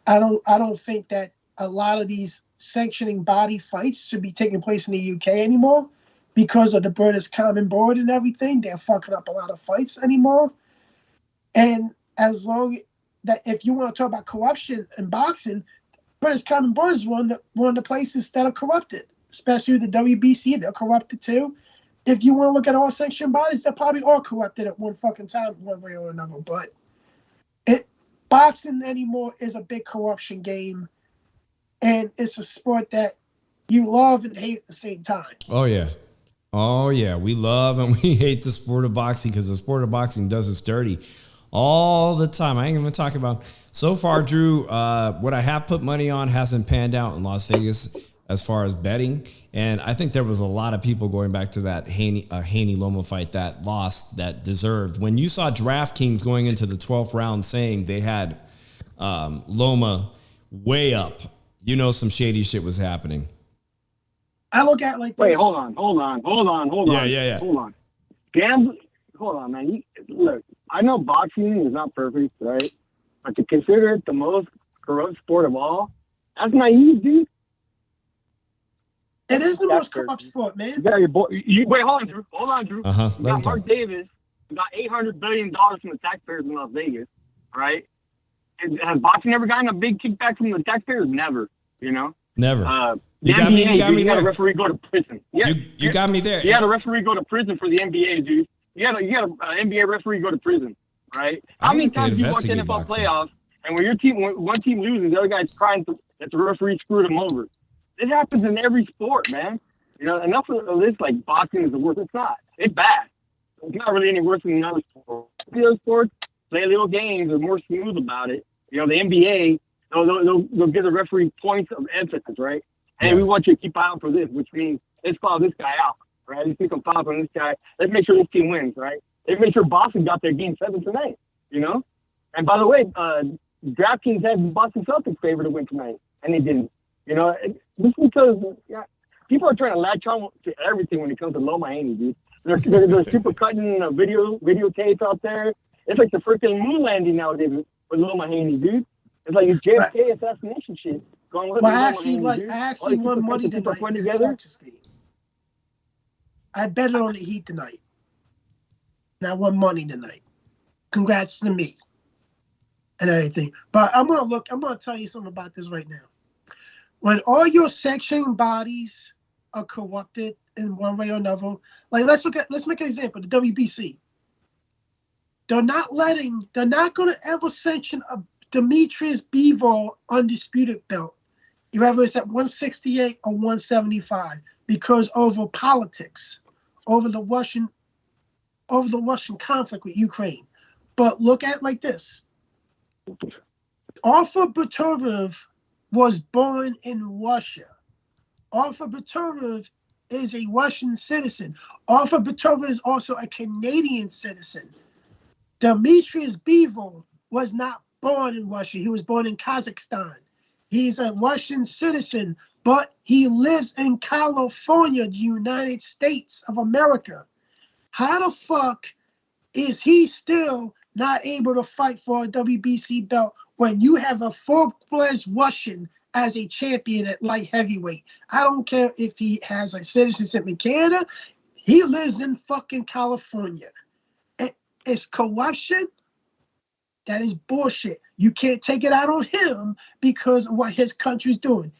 I don't think that a lot of these sanctioning body fights should be taking place in the UK anymore because of the British Common Board and everything. They're fucking up a lot of fights anymore. And as long that if you want to talk about corruption in boxing, British Common Board is one of the places that are corrupted, especially the WBC. They're corrupted too. If you want to look at all sanctioned bodies, they're probably all corrupted at one fucking time, one way or another. But boxing anymore is a big corruption game. And it's a sport that you love and hate at the same time. Oh, yeah. We love and we hate the sport of boxing because the sport of boxing does us dirty all the time. I ain't even talking about so far, Drew. What I have put money on hasn't panned out in Las Vegas. as far as betting. And I think there was a lot of people going back to that Haney-Loma fight that lost, that deserved. When you saw DraftKings going into the 12th round saying they had Loma way up, you know some shady shit was happening. I look at it like this. Wait, hold on. Yeah. Hold on. Hold on, man. Look, I know boxing is not perfect, right? But to consider it the most corrupt sport of all, that's naive, dude. It is the most corrupt sport, man. You got your boy. Wait, hold on, Drew. Uh-huh. You got Mark Davis, who got $800 billion from the taxpayers in Las Vegas, right? And has boxing ever gotten a big kickback from the taxpayers? Never, you know? Never. You got me had a referee go to prison. Yeah, you got me there. You had a referee go to prison for the NBA, dude. You had an NBA referee go to prison, right? How many times do you watch NFL playoffs and when one team loses, the other guy's crying that the referee screwed him over? It happens in every sport, man. You know, enough of this, like, boxing is the worst. It's not. It's bad. It's not really any worse than the other sports. The other sports play little games. They're more smooth about it. You know, the NBA, they'll give the referee points of emphasis, right? Hey, we want you to keep out for this, which means let's foul this guy out, right? Let's see some fouls on this guy. Let's make sure this team wins, right? Let's make sure Boston got their game 7 tonight, you know? And by the way, DraftKings had Boston Celtics favored to win tonight, and they didn't. You know, just because people are trying to latch on to everything when it comes to Loma Haney, dude. They're super cutting videotapes out there. It's like the freaking moon landing nowadays with Loma Haney, dude. It's like a JFK assassination shit going with I actually won money tonight. I bet on the Heat tonight. And I won money tonight. Congrats to me and everything. But I'm gonna tell you something about this right now. When all your sanctioning bodies are corrupted in one way or another, like let's make an example, the WBC. They're not gonna ever sanction a Demetrius Bivol undisputed belt, whether it's at 168 or 175, because over politics, over the Russian conflict with Ukraine. But look at it like this. Arthur Butyrov was born in Russia. Arthur Butyrov is a Russian citizen. Arthur Butyrov is also a Canadian citizen. Demetrius Bivol was not born in Russia. He was born in Kazakhstan. He's a Russian citizen, but he lives in California, the United States of America. How the fuck is he still not able to fight for a WBC belt when you have a full-fledged Russian as a champion at light heavyweight? I don't care if he has a citizenship in Canada. He lives in fucking California. It's corruption. That is bullshit. You can't take it out on him because of what his country's doing.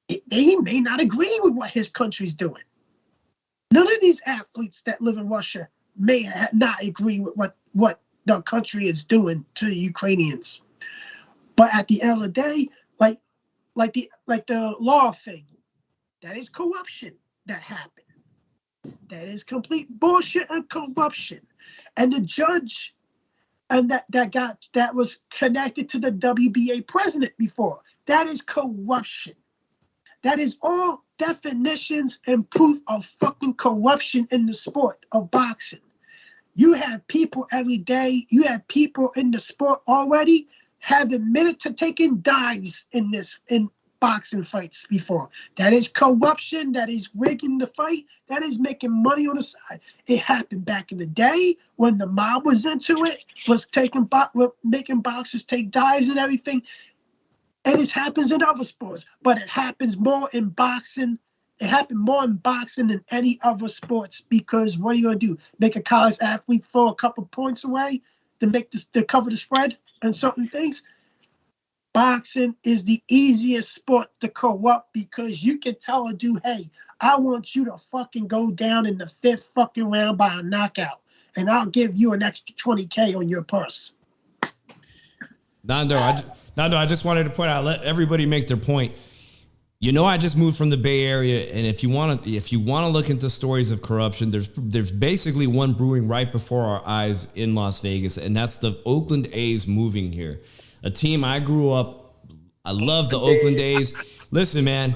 He may not agree with what his country's doing. None of these athletes that live in Russia may not agree with what the country is doing to the Ukrainians. But at the end of the day, like the law thing, that is corruption that happened. That is complete bullshit and corruption. And the judge and that was connected to the WBA president before. That is corruption. That is all definitions and proof of fucking corruption in the sport of boxing. You have people every day, you have people in the sport already have admitted to taking dives in boxing fights before. That is corruption, that is rigging the fight, that is making money on the side. It happened back in the day when the mob was into it, was making boxers take dives and everything. And it happens in other sports, but it happens more in boxing. It happened more in boxing than any other sports, because what are you gonna do? Make a college athlete throw a couple points away to cover the spread and certain things? Boxing is the easiest sport to corrupt, because you can tell a dude, hey, I want you to fucking go down in the 5th fucking round by a knockout, and I'll give you an extra $20K on your purse. Nando, I just wanted to point out, let everybody make their point. You know, I just moved from the Bay Area, and if you want to look into stories of corruption, there's basically one brewing right before our eyes in Las Vegas, and that's the Oakland A's moving here. A team I grew up, I love the Oakland A's. Listen, man,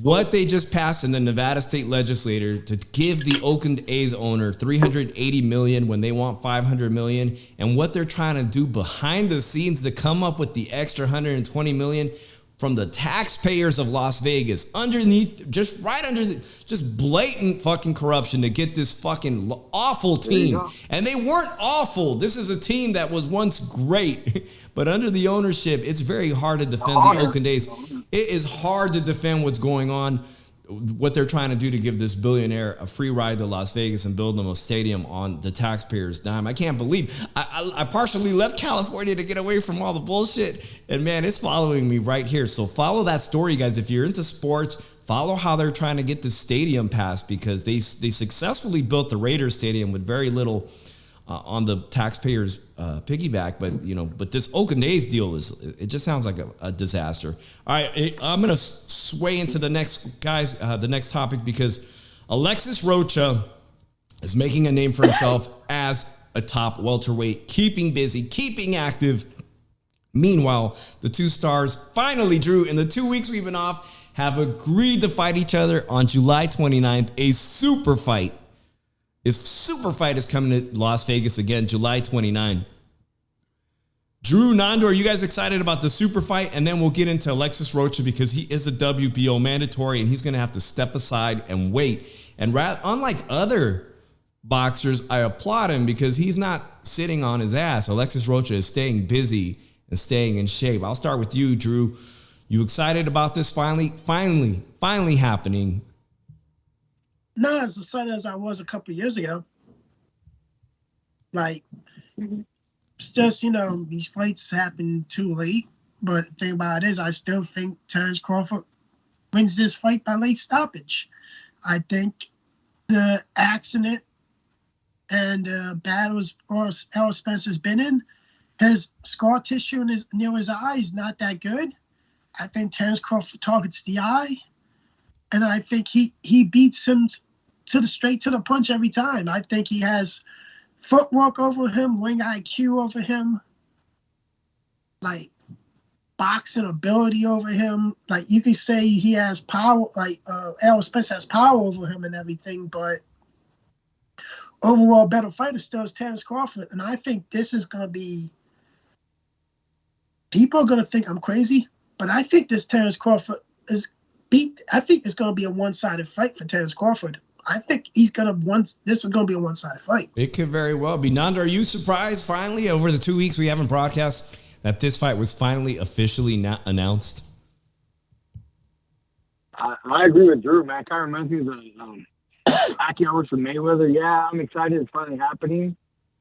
what they just passed in the Nevada state legislature to give the Oakland A's owner $380 million when they want $500 million, and what they're trying to do behind the scenes to come up with the extra $120 million from the taxpayers of Las Vegas, underneath, just right under the, just blatant fucking corruption to get this fucking awful team. And they weren't awful. This is a team that was once great, but under the ownership, it's very hard to defend the Oakland A's. It is hard to defend what's going on, what they're trying to do to give this billionaire a free ride to Las Vegas and build them a stadium on the taxpayers' dime. I can't believe I partially left California to get away from all the bullshit. And man, it's following me right here. So follow that story, guys. If you're into sports, follow how they're trying to get the stadium passed, because they successfully built the Raiders stadium with very little on the taxpayers' piggyback, but this Oakland A's deal it just sounds like a disaster. All right, I'm gonna sway into the next the next topic, because Alexis Rocha is making a name for himself as a top welterweight, keeping busy, keeping active. Meanwhile, the two stars finally, Drew, in the 2 weeks we've been off, have agreed to fight each other on July 29th, a super fight. His super fight is coming to Las Vegas again, July 29. Drew, Nando, are you guys excited about the super fight? And then we'll get into Alexis Rocha, because he is a WBO mandatory and he's going to have to step aside and wait. And unlike other boxers, I applaud him because he's not sitting on his ass. Alexis Rocha is staying busy and staying in shape. I'll start with you, Drew. You excited about this finally happening? Not as excited as I was a couple of years ago. Like, it's just, these fights happen too late. But the thing about it is, I still think Terence Crawford wins this fight by late stoppage. I think the accident and battles Errol Spence has been in, his scar tissue near his eye is not that good. I think Terence Crawford targets the eye. And I think he beats him straight to the punch every time. I think he has footwork over him, wing IQ over him, like boxing ability over him. Like, you could say he has power, like Errol Spence has power over him and everything, but overall better fighter still is Terence Crawford. And I think this is going to be, people are going to think I'm crazy, but I think this Terence Crawford I think it's going to be a one-sided fight for Terence Crawford. I think this is going to be a one-sided fight. It could very well be. Nanda, are you surprised finally over the 2 weeks we haven't broadcast that this fight was finally officially announced? I agree with Drew, man. It kind of reminds me of the Pacquiao versus Mayweather. Yeah, I'm excited it's finally happening.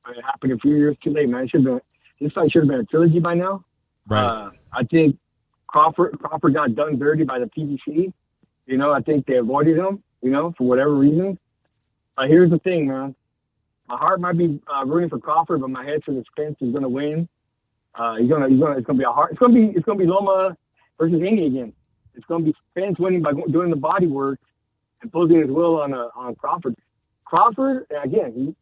It happened a few years too late, man. This fight should have been a trilogy by now. Right. I think Crawford got done dirty by the PBC. I think they avoided him, for whatever reason. Here's the thing, man. My heart might be rooting for Crawford, but my head says Spence is gonna win. It's gonna be Loma versus Haney again. It's gonna be Spence winning by doing the body work and posing his will on Crawford. Crawford, again,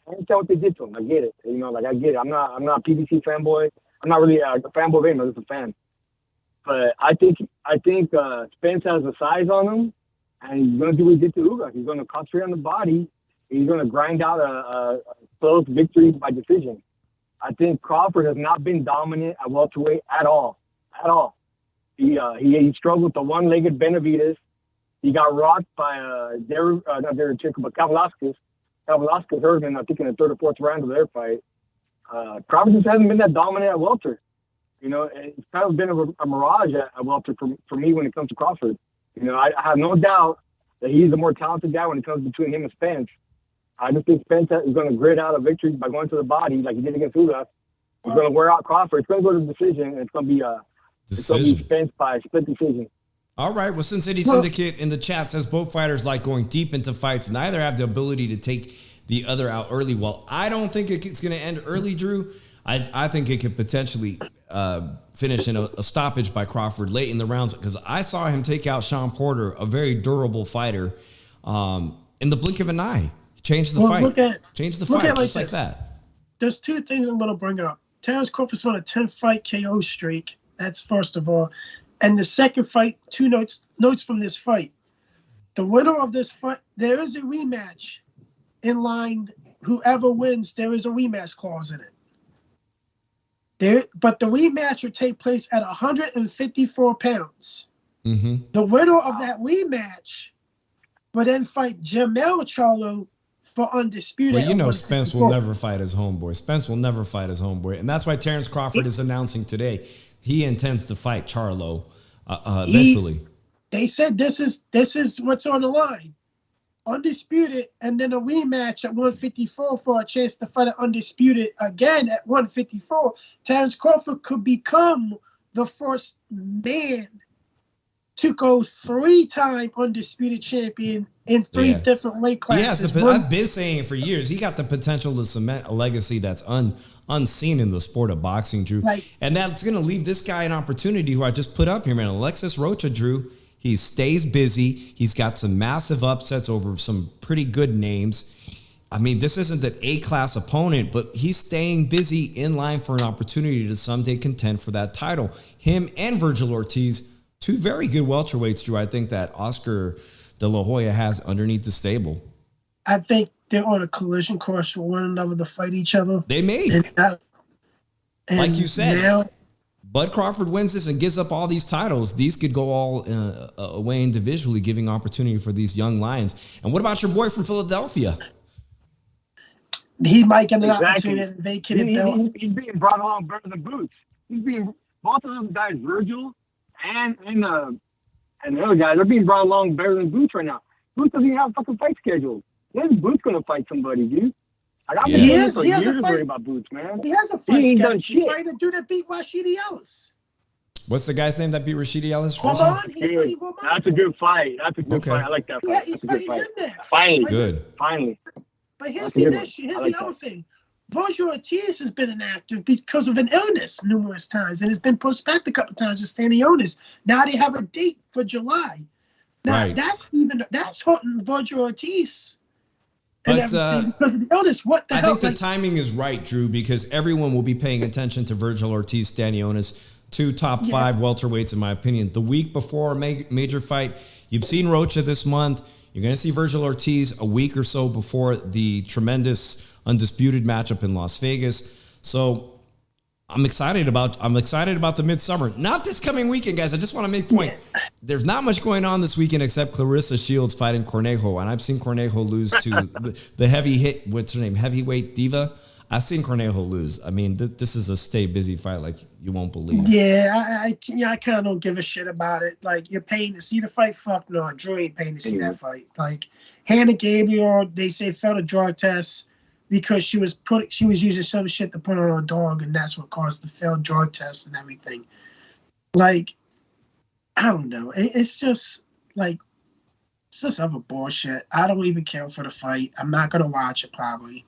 I understand what they did to him. I get it. I get it. I'm not a PBC fanboy. I'm not really a fanboy of him. I'm just a fan. But I think Spence has the size on him, and he's going to do what he did to Ugas. He's going to concentrate on the body. He's going to grind out a close victory by decision. I think Crawford has not been dominant at welterweight at all. At all. He struggled with the one-legged Benavidez. He got rocked by Kavlauskas. Kavlauskas hurt him, I think, in the third or fourth round of their fight. Crawford just hasn't been that dominant at welter. It's kind of been a mirage at welter for me when it comes to Crawford. I have no doubt that he's the more talented guy when it comes between him and Spence. I just think Spence is going to grit out a victory by going to the body like he did against Ugas. He's going to wear out Crawford. It's going to go to the decision, and it's going to be Spence by split decision. All right. Well, Sin City Syndicate in the chat says both fighters like going deep into fights. Neither have the ability to take the other out early. Well, I don't think it's going to end early, Drew. I think it could potentially finish in a stoppage by Crawford late in the rounds, because I saw him take out Sean Porter, a very durable fighter, in the blink of an eye. Changed the fight. Changed the fight just like that. There's two things I'm going to bring up. Terence Crawford's on a 10-fight KO streak. That's first of all. And the second fight, two notes from this fight. The winner of this fight, there is a rematch in line. Whoever wins, there is a rematch clause in it. But the rematch will take place at 154 pounds. Mm-hmm. The winner of that rematch will then fight Jamel Charlo for undisputed. Well, you know Spence will never fight his homeboy. Spence will never fight his homeboy. And that's why Terrence Crawford is announcing today he intends to fight Charlo eventually. They said this is what's on the line. Undisputed, and then a rematch at 154 for a chance to fight an undisputed again at 154. Terrence Crawford could become the first man to go 3-time undisputed champion in 3 different weight classes. I've been saying it for years. He got the potential to cement a legacy that's unseen in the sport of boxing, Drew. And that's going to leave this guy an opportunity who I just put up here, man. Alexis Rocha, Drew. He stays busy. He's got some massive upsets over some pretty good names. I mean, this isn't an A-class opponent, but he's staying busy in line for an opportunity to someday contend for that title. Him and Virgil Ortiz, 2 very good welterweights, Drew. I think that Oscar De La Hoya has underneath the stable. I think they're on a collision course for one another to fight each other. They may. And like you said, now, Bud Crawford wins this and gives up all these titles. These could go all away individually, giving opportunity for these young lions. And what about your boy from Philadelphia? He might get an opportunity to vacate the belt. He's being brought along better than Boots. Both of those guys, Virgil and the other guys, they're being brought along better than Boots right now. Boots doesn't even have a fucking fight schedule. When's Boots going to fight somebody, dude? He has a fight. About Boots, man. He has a fight schedule. He's fighting a dude that beat Rashidi Ellis. What's the guy's name that beat Rashidi Ellis? That's a good fight. That's a good fight. I like that fight. Yeah, he's fighting him next. Finally. But here's the other thing. Virgil Ortiz has been inactive because of an illness numerous times, and has been postponed a couple of times with standing illness. Now they have a date for July. Now that's hurting Virgil Ortiz. And because of the illness, what the hell? I think the timing is right, Drew, because everyone will be paying attention to Virgil Ortiz, Stanionis, 2 top 5 welterweights, in my opinion. The week before a major fight, you've seen Rocha this month. You're going to see Virgil Ortiz a week or so before the tremendous undisputed matchup in Las Vegas. So I'm excited about the midsummer. Not this coming weekend, guys. I just want to make a point. There's not much going on this weekend except Clarissa Shields fighting Cornejo, and I've seen Cornejo lose to the heavyweight diva. I've seen Cornejo lose. I mean, this is a stay busy fight like you won't believe. Yeah, I kind of don't give a shit about it. Like, you're paying to see the fight? Fuck no, Drew ain't paying to see that fight. Like, Hannah Gabriel, they say failed a drug test because she was using some shit to put on her dog, and that's what caused the failed drug test and everything. Like, I don't know. It's just other bullshit. I don't even care for the fight. I'm not gonna watch it probably.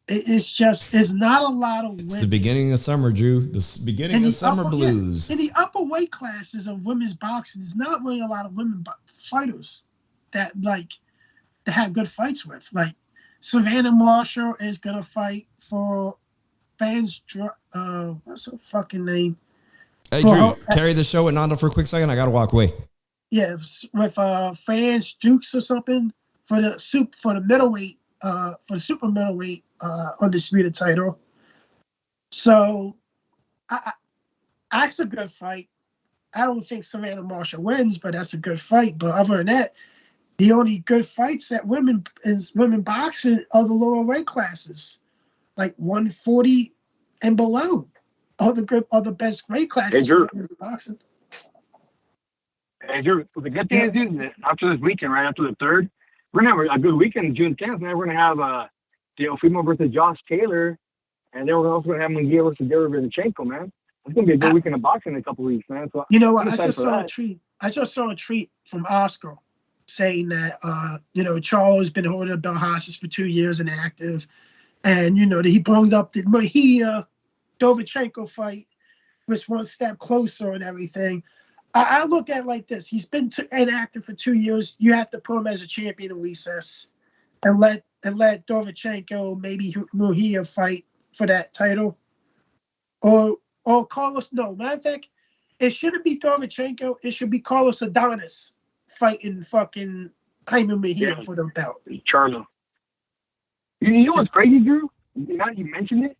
It's not a lot of women. It's the beginning of summer, Drew. The beginning of summer blues. In the upper weight classes of women's boxing, there's not really a lot of women fighters that have good fights with. Like, Savannah Marshall is gonna fight for fans. What's her fucking name? Hey, Drew, carry the show with Nando for a quick second. I gotta walk away. Yeah, with Franz Dukes or something for the middleweight. For the super middleweight undisputed title. So that's a good fight. I don't think Savannah Marshall wins, but that's a good fight. But other than that, the only good fights at women boxing are the lower weight classes, like 140 and below. Are the best weight classes for women's boxing. Hey, Drew, the good thing is that after this weekend, right after the 3rd, we're going to have a good weekend, June 10th, man. We're going to have Teofimo versus Josh Taylor, and then we're also going to have Munguia versus Derek Vinchenko, man. It's going to be a good weekend of boxing in a couple of weeks, man. So you know what? I just saw a tweet from Oscar saying that, Charles been holding a belt hostage for 2 years and active, and, that he brought up the Dovichenko fight, was one step closer and everything. I look at it like this. He's been inactive for 2 years. You have to put him as a champion in recess and let Dovichenko, maybe Munguia fight for that title. Or or Carlos. No, matter of fact, it shouldn't be Dorochenko. It should be Carlos Adonis fighting fucking Jaime Mejia for the belt. Charlo. You know what's crazy, Drew? Now that you mentioned it,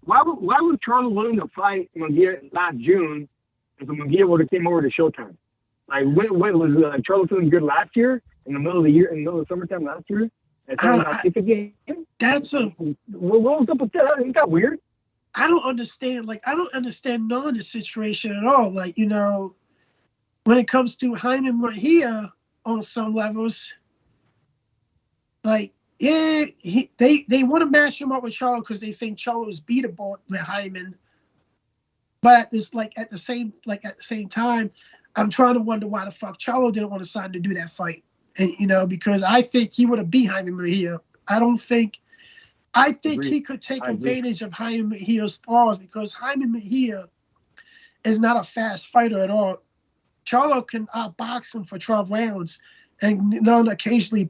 why was Charlo willing to fight Mejia last June if Mejia would have came over to Showtime? Like, when was Charlo feeling good last year? In the middle of the year, in the middle of summertime last year? That's a. What was up with that? Isn't that weird? I don't understand. Like, I don't understand none of the situation at all. Like, you know, when it comes to Jaime Mejia on some levels, like, yeah, they want to match him up with Charlo because they think Charlo's beatable with Hyman. But at the same time, I'm trying to wonder why the fuck Charlo didn't want to sign to do that fight. And, you know, because I think he would have beat Jaime Mejia. I think he could take advantage of Jaime Mejia's flaws because Jaime Mejia is not a fast fighter at all. Charlo can outbox him for 12 rounds and occasionally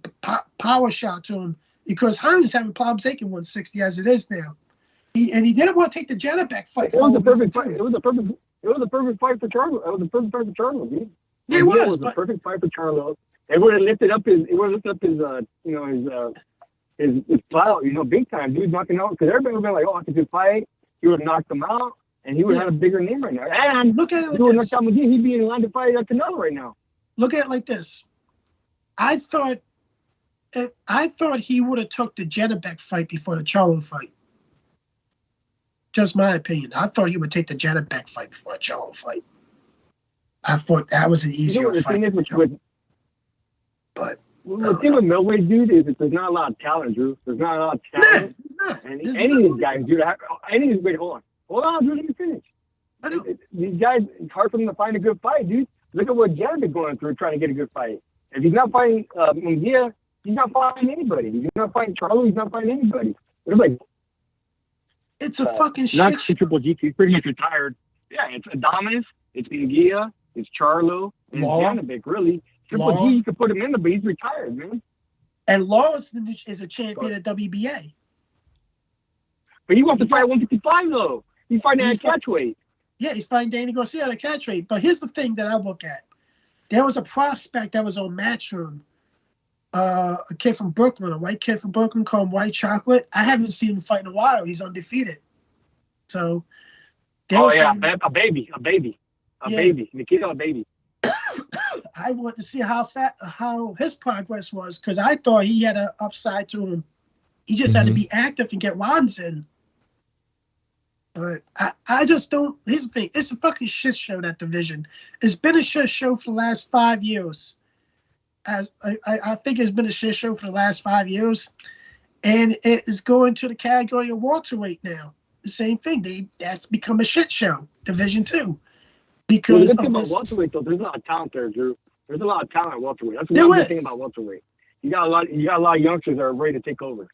power shot to him because Jaime's having problems taking 160 as it is now. He didn't want to take the Janabek fight. It was a perfect fight. It was a perfect fight for Charlo. It was a perfect fight for Charlo, dude. It was a perfect fight for Charlo. It would have lifted up his clout, you know, big time. Dude knocking out because everybody would have been like, oh, it's a good fight. He would have knocked him out, and he would have had a bigger name right now. And look at it like he would have knocked out Mejia. He'd be in line to fight Canelo right now. Look at it like this. I thought he would have took the Janabek fight before the Charlo fight. Just my opinion. I thought he would take the Janabek fight before a Charlo fight. I thought that was an easier fight. The thing with middleweight, dude, is that there's not a lot of talent, Drew. There's not a lot of talent. Any of these guys, dude, wait, hold on, Drew, let me finish. I know. These guys, it's hard for them to find a good fight, dude. Look at what Janabek's going through trying to get a good fight. If he's not fighting Mejia, he's not fighting anybody. He's not fighting Charlo, he's not fighting anybody. It's like, it's a fucking shit. Not Triple G, he's pretty much retired. Yeah, it's Adames, it's Mejia, it's Charlo, and it's Janabek, really. Triple G, you could put him in there, but he's retired, man. And Law is a champion at WBA. But he wants to fight 155, though. He's fighting at catchweight. Yeah, he's fighting Danny Garcia at a catchweight. But here's the thing that I look at. There was a prospect that was on Matchroom, a kid from Brooklyn, a white kid from Brooklyn called White Chocolate. I haven't seen him fight in a while. He's undefeated. So, a baby. Nikita, a baby. I want to see how his progress was because I thought he had an upside to him. He just had to be active and get rounds in. But I just don't. Here's the thing: it's a fucking shit show, that division. It's been a shit show for the last 5 years. As I think it's been a shit show for the last 5 years, and it is going to the category of welterweight now. The same thing. That's become a shit show. Division 2. Because the good thing about welterweight, though, there's a lot of talent there, Drew. There's a lot of talent at welterweight. That's one good thing about welterweight. You got a lot of youngsters that are ready to take over.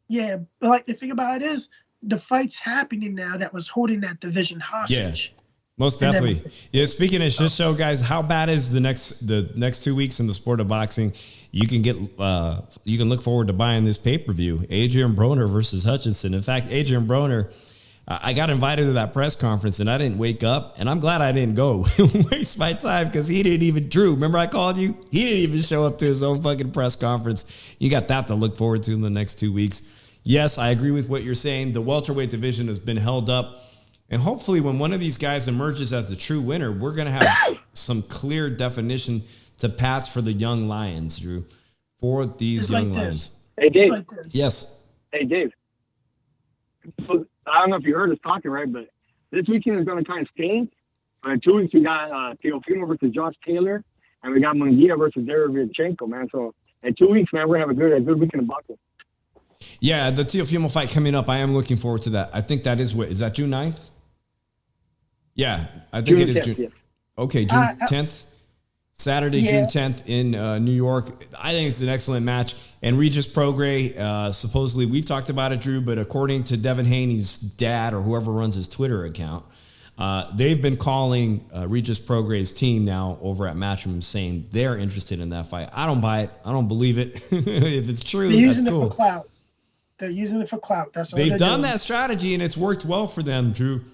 Yeah, but like the thing about it is the fight's happening now that was holding that division hostage. Yeah, most definitely. Speaking of shit show, guys, how bad is the next 2 weeks in the sport of boxing? You can look forward to buying this pay-per-view, Adrian Broner versus Hutchinson. In fact, Adrian Broner, I got invited to that press conference and I didn't wake up, and I'm glad I didn't go waste my time because he didn't even, Drew, remember I called you? He didn't even show up to his own fucking press conference. You got that to look forward to in the next 2 weeks. Yes, I agree with what you're saying. The welterweight division has been held up, and hopefully when one of these guys emerges as the true winner, we're going to have some clear definition to paths for the young lions, Drew, for these young lions. Hey, Dave. Yes. Hey, Dave. So, I don't know if you heard us talking, right? But this weekend is going to kind of stink. But in 2 weeks, we got Teofimo versus Josh Taylor, and we got Munguia versus Derevyanchenko, man. So in 2 weeks, man, we're going to have a good weekend of boxing. Yeah, the Teofimo fight coming up, I am looking forward to that. I think that is that June 9th? Yeah, I think it is 10th, June. yeah. Okay, June 10th. Saturday, June 10th in New York. I think it's an excellent match. And Regis Prograis, supposedly, we've talked about it, Drew, but according to Devin Haney's dad or whoever runs his Twitter account, they've been calling Regis Prograis' team now over at Matchroom saying they're interested in that fight. I don't buy it. I don't believe it. If it's true, they're that's using cool. it for clout. They're using it for clout. That's what They've done that strategy, and it's worked well for them, Drew.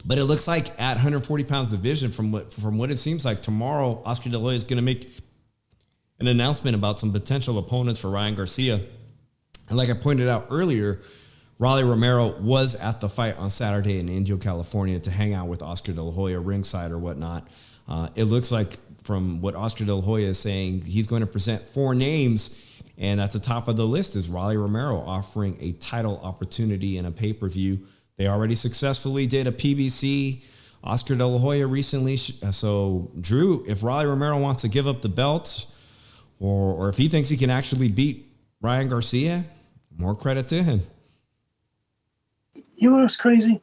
But it looks like at 140 pounds division, from what it seems like, tomorrow Oscar De La Hoya is going to make an announcement about some potential opponents for Ryan Garcia. And like I pointed out earlier, Rolly Romero was at the fight on Saturday in Indio, California, to hang out with Oscar De La Hoya ringside or whatnot. It looks like, from what Oscar De La Hoya is saying, he's going to present 4 names. And at the top of the list is Rolly Romero, offering a title opportunity in a pay-per-view. They already successfully did a PBC. Oscar De La Hoya recently. So, Drew, if Rolly Romero wants to give up the belt, or if he thinks he can actually beat Ryan Garcia, more credit to him. You know what's crazy?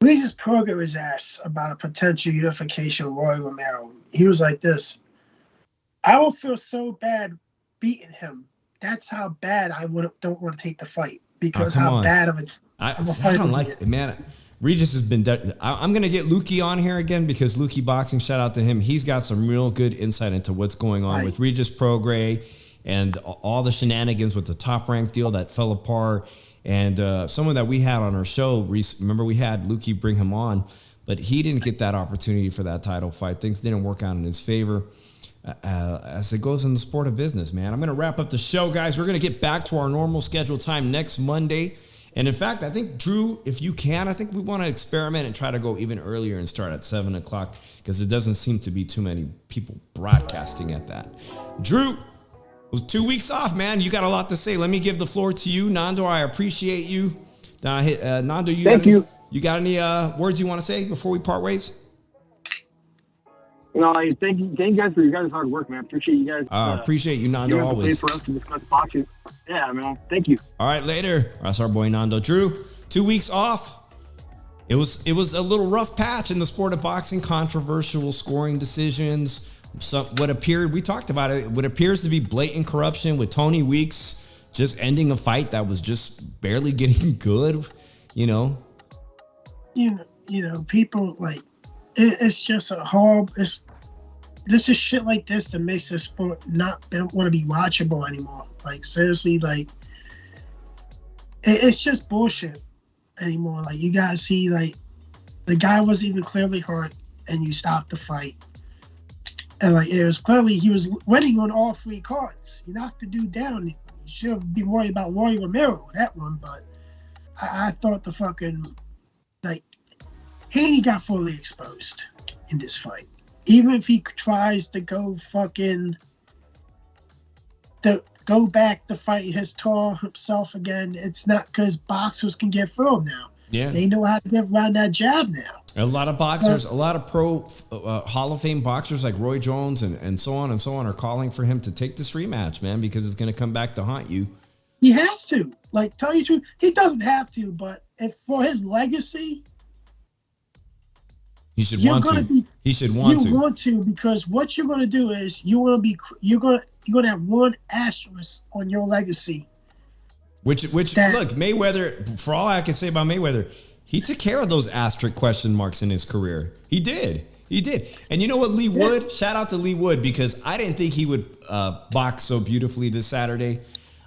Regis Prograis was asked about a potential unification with Rolly Romero. He was like this: I will feel so bad beating him. That's how bad I don't want to take the fight, because how bad of a fight I don't like it, man. Regis has been I'm going to get Lukey on here again, because Lukey Boxing, shout out to him. He's got some real good insight into what's going on with Regis Prograis and all the shenanigans with the Top Rank deal that fell apart. And someone that we had on our show, remember we had Lukey bring him on, but he didn't get that opportunity for that title fight. Things didn't work out in his favor. As it goes in the sport of business, man. I'm going to wrap up the show, guys. We're going to get back to our normal scheduled time next Monday. And in fact, I think, Drew, if you can, I think we want to experiment and try to go even earlier and start at 7 o'clock, because it doesn't seem to be too many people broadcasting at that. Drew, it was 2 weeks off, man. You got a lot to say. Let me give the floor to you. Nando, I appreciate you. Nando, you got any words you want to say before we part ways? No, thank you guys for your guys' hard work, man. Appreciate you guys. Appreciate you, Nando, always. For us to discuss boxing. Yeah, man. Thank you. All right, later. That's our boy Nando. Drew, 2 weeks off. It was a little rough patch in the sport of boxing. Controversial scoring decisions. We talked about it. What appears to be blatant corruption with Tony Weeks just ending a fight that was just barely getting good. You know, people like. It's just a horrible. This is shit like this that makes this sport don't want to be watchable anymore. Like, seriously, like it's just bullshit anymore. Like, you gotta see, like, the guy wasn't even clearly hurt, and you stopped the fight, and like it was clearly he was winning on all 3 cards. You knocked the dude down. You should have been worried about Rolly Romero that one, but I thought the fucking Haney got fully exposed in this fight. Even if he tries to go back to fight his tall himself again, it's not, because boxers can get through him now. Yeah, they know how to get around that jab now. A lot of boxers, a lot of pro Hall of Fame boxers like Roy Jones and so on are calling for him to take this rematch, man, because it's going to come back to haunt you. He has to. Like, tell you the truth, he doesn't have to, but if for his legacy. He should want to. He should want to. You want to, because what you're going to do is you're going to have one asterisk on your legacy. Look, Mayweather. For all I can say about Mayweather, he took care of those asterisk question marks in his career. He did. And you know what, Lee Wood? Shout out to Lee Wood, because I didn't think he would box so beautifully this Saturday.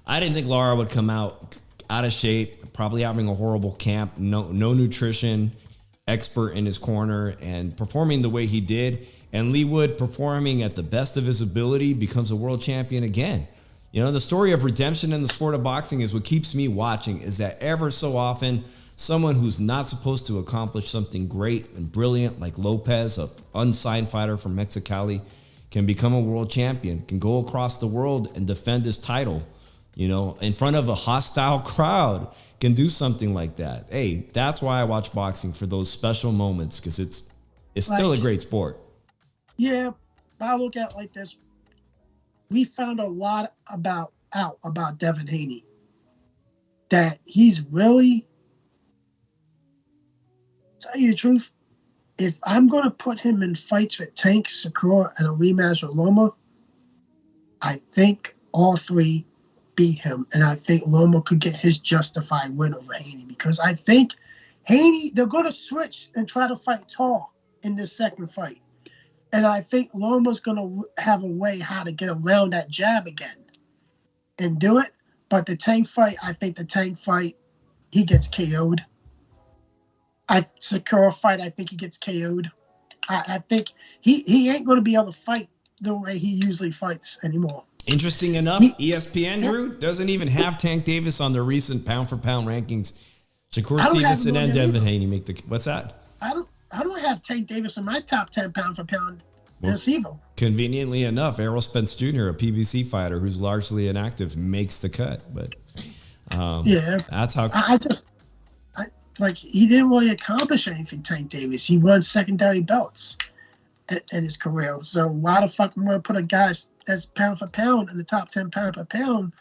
I didn't think Lara would come out of shape, probably having a horrible camp, no nutrition. Expert in his corner and performing the way he did, and Lee Wood performing at the best of his ability becomes a world champion again. You know, the story of redemption in the sport of boxing is what keeps me watching, is that ever so often someone who's not supposed to accomplish something great and brilliant, like Lopez, an unsigned fighter from Mexicali, can become a world champion, can go across the world and defend his title, you know, in front of a hostile crowd. Can do something like that. Hey, that's why I watch boxing, for those special moments, because it's still a great sport. Yeah, I look at it like this. We found a lot out about Devin Haney. That he's really, tell you the truth, if I'm going to put him in fights with Tank, Sakura, and a rematch with Loma, I think all 3 beat him, and I think Loma could get his justified win over Haney, because I think Haney, they're going to switch and try to fight tall in this second fight, and I think Loma's going to have a way how to get around that jab again and do it. But the Tank fight, he gets KO'd. Sakura fight, I think he gets KO'd. I think he ain't going to be able to fight the way he usually fights anymore. Interesting enough, ESPN, Drew, doesn't even have Tank Davis on their recent pound-for-pound rankings. Shakur Stevenson and Devin Haney make the... What's that? I don't have Tank Davis in my top 10 pound-for-pound receiver. Conveniently enough, Errol Spence Jr., a PBC fighter who's largely inactive, makes the cut. But that's how... He didn't really accomplish anything, Tank Davis. He won secondary belts in his career. So why the fuck am I going to put a guy that's pound for pound in the top 10 pound for pound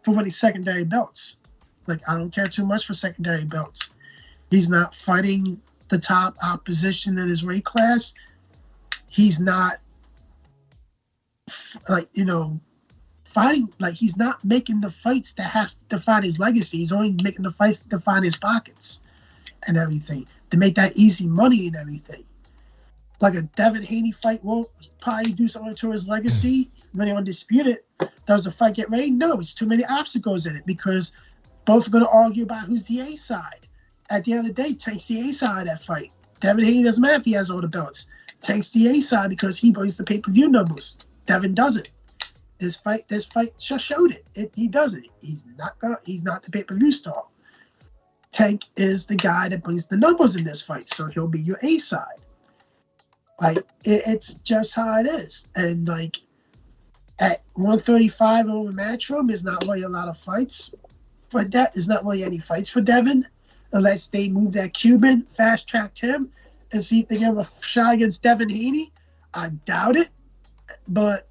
for winning secondary belts? Like, I don't care too much for secondary belts. He's not fighting the top opposition in his weight class. He's not, fighting. Like, he's not making the fights that has to define his legacy. He's only making the fights to define his pockets and everything, to make that easy money and everything. Like a Devin Haney fight will probably do something to his legacy when they're undisputed. Does the fight get ready? No, it's too many obstacles in it because both are going to argue about who's the A side. At the end of the day, Tank's the A side of that fight. Devin Haney doesn't matter if he has all the belts. Tank's the A side because he brings the pay-per-view numbers. Devin doesn't. This fight just showed it. He doesn't. He's not the pay-per-view star. Tank is the guy that brings the numbers in this fight, so he'll be your A side. Like, it's just how it is. And, like, at 135 over Matchroom, there's not really a lot of fights for that. There's not really any fights for Devin unless they move that Cuban, fast-tracked him, and see if they give a shot against Devin Haney. I doubt it. But,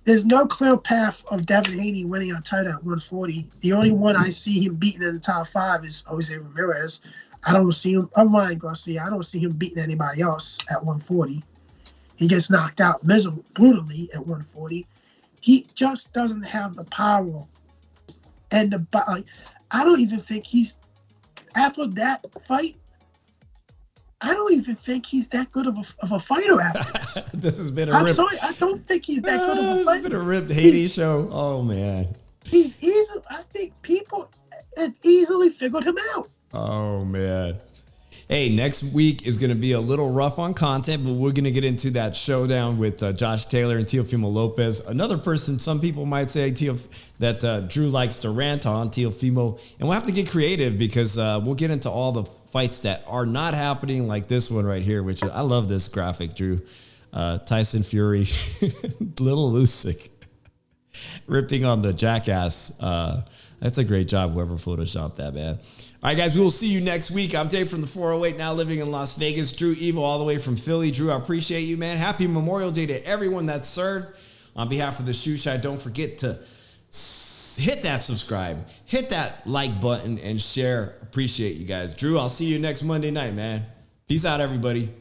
there's no clear path of Devin Haney winning a title at 140. The only one I see him beating in the top 5 is Jose Ramirez. I don't see him. I'm Ryan Garcia. I don't see him beating anybody else at 140. He gets knocked out brutally at 140. He just doesn't have the power and I don't even think he's after that fight. I don't even think he's that good of a fighter after this. This has been I'm sorry, I don't think he's that good of a fighter. This has been a ripped Haiti show. Oh man, he's easy. I think people have easily figured him out. Oh man. Hey, next week is going to be a little rough on content, but we're going to get into that showdown with Josh Taylor and Teofimo Lopez. Another person, some people might say that Drew likes to rant on, Teofimo. And we'll have to get creative because we'll get into all the fights that are not happening, like this one right here, which I love this graphic, Drew. Tyson Fury, Little Lusick, ripping on the jackass. That's a great job, whoever photoshopped that, man. All right, guys, we will see you next week. I'm Dave from the 408, now living in Las Vegas. Drew Evo all the way from Philly. Drew, I appreciate you, man. Happy Memorial Day to everyone that served. On behalf of the Shoe Shot, don't forget to hit that subscribe, hit that like button, and share. Appreciate you guys. Drew, I'll see you next Monday night, man. Peace out, everybody.